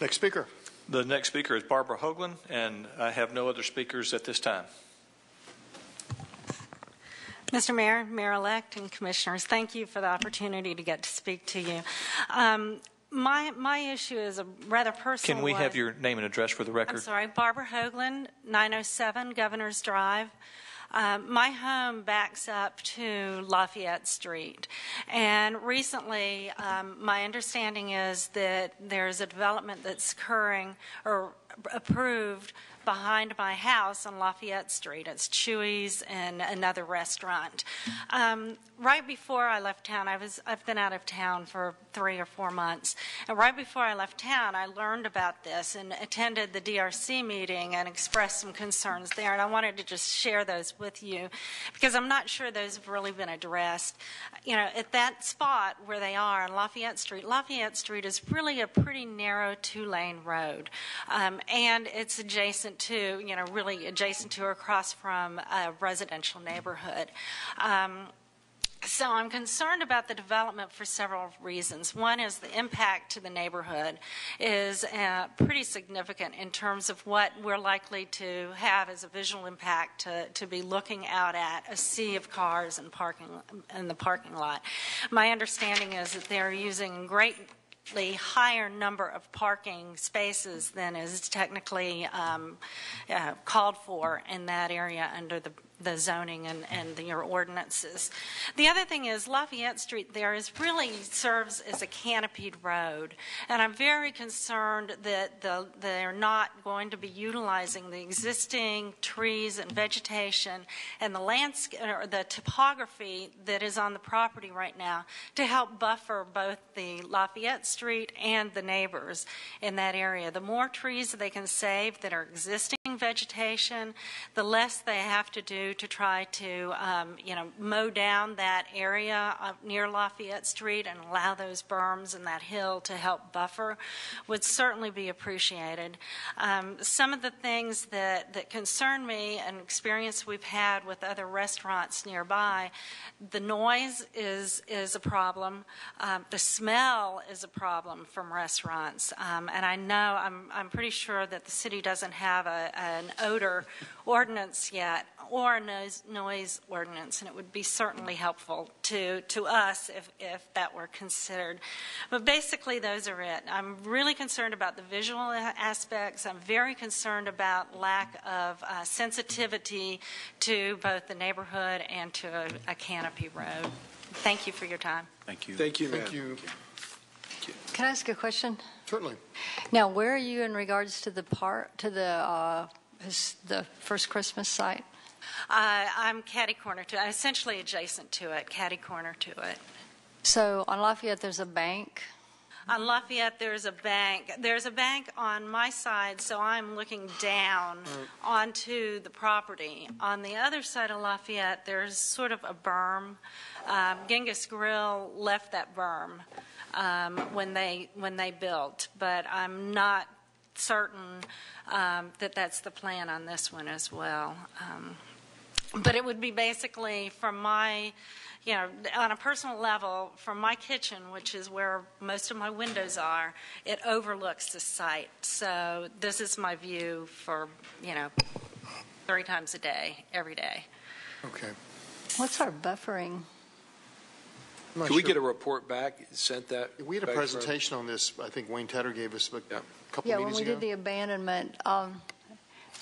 Next speaker. The next speaker is Barbara Hoagland, and I have no other speakers at this time. Mr. Mayor, Mayor-elect, and Commissioners, thank you for the opportunity to get to speak to you. My issue is a rather personal Can we one. have your name and address for the record? I'm sorry, Barbara Hoagland, 907 Governor's Drive. My home backs up to Lafayette Street, and recently my understanding is that there's a development that's occurring or approved behind my house on Lafayette Street. It's Chewy's and another restaurant. Right before I left town, I've been out of town for 3 or 4 months, and right before I left town, I learned about this and attended the DRC meeting and expressed some concerns there, and I wanted to just share those with you because I'm not sure those have really been addressed. You know, at that spot where they are on Lafayette Street is really a pretty narrow 2-lane road, and it's adjacent to, really adjacent to or across from a residential neighborhood. So I'm concerned about the development for several reasons. One is the impact to the neighborhood is pretty significant in terms of what we're likely to have as a visual impact to be looking out at a sea of cars and parking in the parking lot. My understanding is that they're using greatly higher number of parking spaces than is technically called for in that area under the the zoning and your ordinances. The other thing is Lafayette Street there is really serves as a canopied road, and I'm very concerned that they're not going to be utilizing the existing trees and vegetation and the landscape or the topography that is on the property right now to help buffer both the Lafayette Street and the neighbors in that area. The more trees they can save that are existing vegetation, the less they have to do to try to mow down that area near Lafayette Street and allow those berms and that hill to help buffer would certainly be appreciated. Some of the things that concern me and experience we've had with other restaurants nearby, the noise is a problem. The smell is a problem from restaurants. And I know, I'm pretty sure that the city doesn't have an odor ordinance yet or a noise ordinance, and it would be certainly helpful to us if that were considered. But basically, those are it. I'm really concerned about the visual aspects. I'm very concerned about lack of sensitivity to both the neighborhood and to a canopy road. Thank you for your time. Thank you. Thank you, ma'am. Thank you. Can I ask a question? Certainly. Now, where are you in regards to the first Christmas site? I'm catty corner to it, essentially adjacent to it, catty corner to it. So on Lafayette, there's a bank. On Lafayette, there's a bank. There's a bank on my side, so I'm looking down onto the property. On the other side of Lafayette, there's sort of a berm. Genghis Grill left that berm when they built, but I'm not certain that that's the plan on this one as well. But it would be basically from my, on a personal level, from my kitchen, which is where most of my windows are, it overlooks the site. So this is my view for, 3 times a day, every day. Okay. What's our buffering? Can we get a report back, sent that? We had a presentation on this, I think Wayne Tedder gave us a couple meetings ago. Yeah, when we did the abandonment, but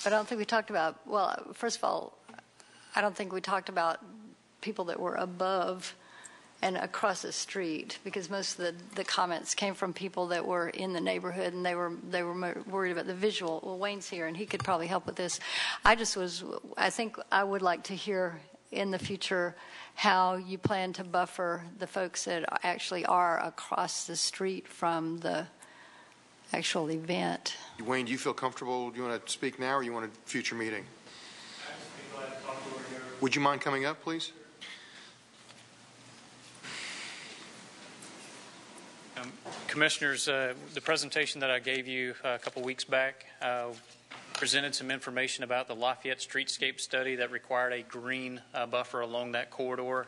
I don't think we talked about, well, first of all, I don't think we talked about people that were above and across the street, because most of the comments came from people that were in the neighborhood, and they were worried about the visual. Well, Wayne's here, and he could probably help with this. I think I would like to hear in the future how you plan to buffer the folks that actually are across the street from the actual event. Wayne, do you feel comfortable? Do you want to speak now, or you want a future meeting? Would you mind coming up, please? Commissioners, the presentation that I gave you a couple weeks back presented some information about the Lafayette Streetscape study that required a green buffer along that corridor.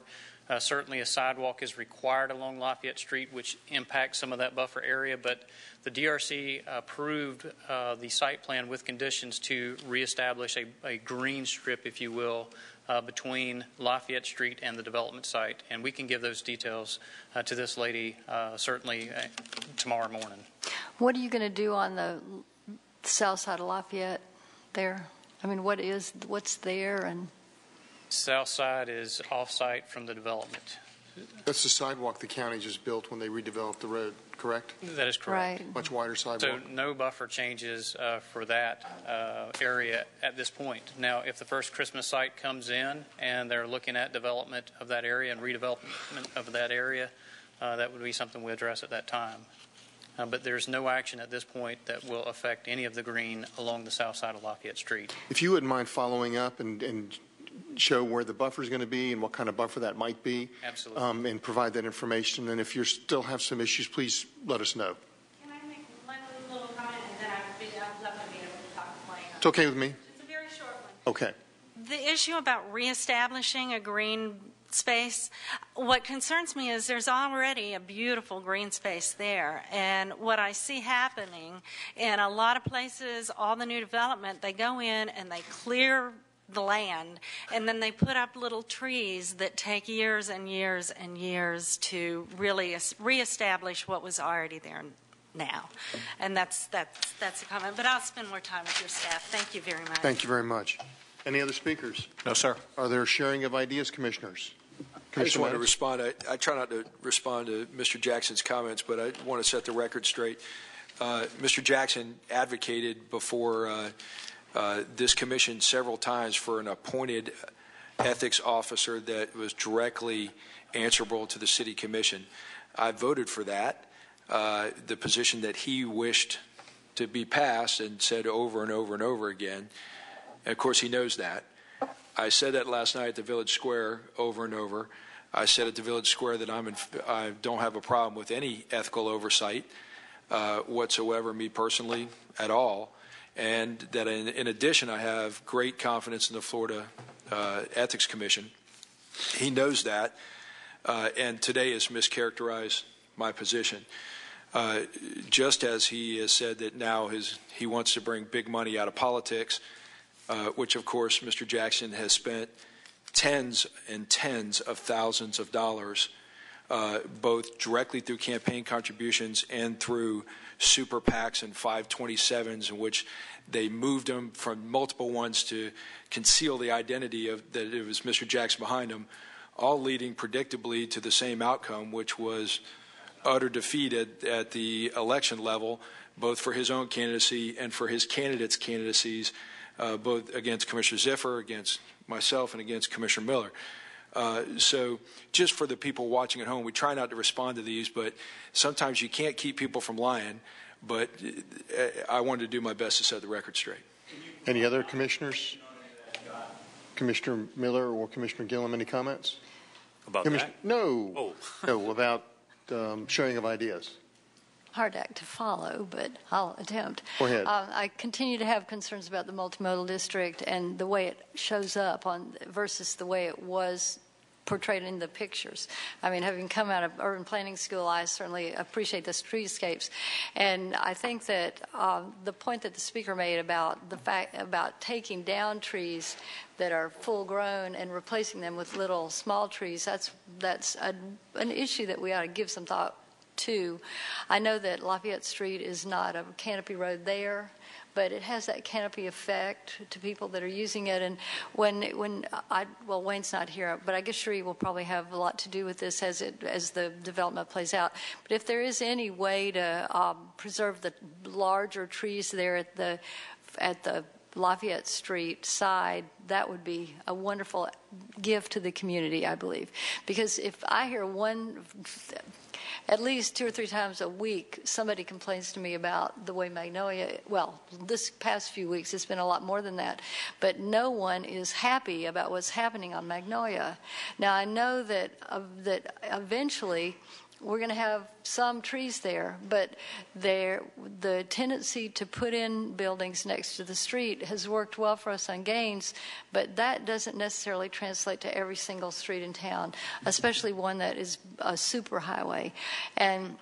Certainly a sidewalk is required along Lafayette Street, which impacts some of that buffer area, but the DRC approved the site plan with conditions to reestablish a green strip, if you will, between Lafayette Street and the development site. And we can give those details to this lady certainly tomorrow morning. What are you going to do on the south side of Lafayette there? I mean, what's there? And South side is off-site from the development. That's the sidewalk the county just built when they redeveloped the road, correct? That is correct. Right. Much wider sidewalk. So no buffer changes for that area at this point. Now, if the first Christmas site comes in and they're looking at development of that area and redevelopment of that area, that would be something we address at that time. But there's no action at this point that will affect any of the green along the south side of Lafayette Street. If you wouldn't mind following up and show where the buffer is going to be and what kind of buffer that might be. Absolutely. And provide that information. And if you still have some issues, please let us know. Can I make one little comment, and then I'd love to be able to talk later? It's okay with me? It's a very short one. Okay. The issue about reestablishing a green space, what concerns me is there's already a beautiful green space there. And what I see happening in a lot of places, all the new development, they go in and they clear the land, and then they put up little trees that take years and years and years to really reestablish what was already there now. And that's a comment. But I'll spend more time with your staff. Thank you very much. Thank you very much. Any other speakers? No, sir. Are there sharing of ideas, commissioners? I just want to Maddox? respond. I try not to respond to Mr. Jackson's comments, but I want to set the record straight. Mr. Jackson advocated before this commission several times for an appointed ethics officer that was directly answerable to the city commission. I voted for that, the position that he wished to be passed, and said over and over and over again. And of course, he knows that. I said that last night at the Village Square over and over. I said at the Village Square that I don't have a problem with any ethical oversight whatsoever, me personally, at all. And that in addition, I have great confidence in the Florida Ethics Commission. He knows that, and today has mischaracterized my position. Just as he has said that now he wants to bring big money out of politics, which of course Mr. Jackson has spent tens and tens of thousands of dollars, both directly through campaign contributions and through super PACs and 527s, in which they moved them from multiple ones to conceal the identity of that it was Mr. Jackson behind them, all leading predictably to the same outcome, which was utter defeat at the election level, both for his own candidacy and for his candidates' candidacies, both against Commissioner Ziffer, against myself, and against Commissioner Miller. So just for the people watching at home, we try not to respond to these, but sometimes you can't keep people from lying, but I wanted to do my best to set the record straight. Any other commissioners? Commissioner Miller or Commissioner Gillum, any comments? About that? No. Oh. No, about sharing of ideas. Hard act to follow, but I'll attempt. Go ahead. I continue to have concerns about the multimodal district and the way it shows up versus the way it was portrayed in the pictures. I mean, having come out of urban planning school, I certainly appreciate the streetscapes, and I think that the point that the speaker made about the fact about taking down trees that are full grown and replacing them with little small trees, that's an issue that we ought to give some thought to. I know that Lafayette Street is not a canopy road there, but it has that canopy effect to people that are using it. And well, Wayne's not here, but I guess Sheree will probably have a lot to do with this as the development plays out. But if there is any way to preserve the larger trees there at the Lafayette Street side, that would be a wonderful gift to the community, I believe. Because if I hear at least 2 or 3 times a week, somebody complains to me about the way Magnolia, well, this past few weeks, it's been a lot more than that, but no one is happy about what's happening on Magnolia. Now, I know that eventually we're going to have some trees there, but the tendency to put in buildings next to the street has worked well for us on Gaines, but that doesn't necessarily translate to every single street in town, especially one that is a super highway. And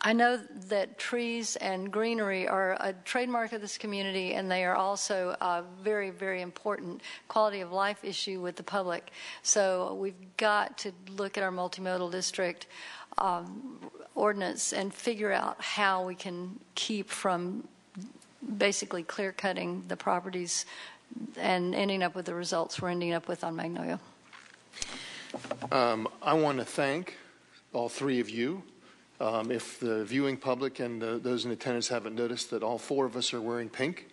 I know that trees and greenery are a trademark of this community, and they are also a very, very important quality of life issue with the public. So we've got to look at our multimodal district ordinance and figure out how we can keep from basically clear-cutting the properties and ending up with the results we're ending up with on Magnolia. I want to thank all 3 of you. If the viewing public and those in attendance haven't noticed, that all 4 of us are wearing pink,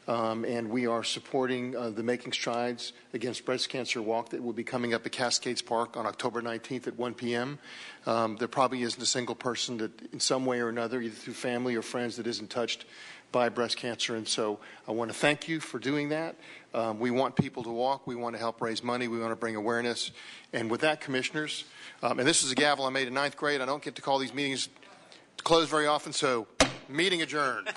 and we are supporting the Making Strides Against Breast Cancer walk that will be coming up at Cascades Park on October 19th at 1 p.m. There probably isn't a single person that in some way or another, either through family or friends, that isn't touched by breast cancer, and so I want to thank you for doing that. We want people to walk. We want to help raise money. We want to bring awareness. And with that, commissioners, and this is a gavel I made in 9th grade. I don't get to call these meetings closed very often, so meeting adjourned.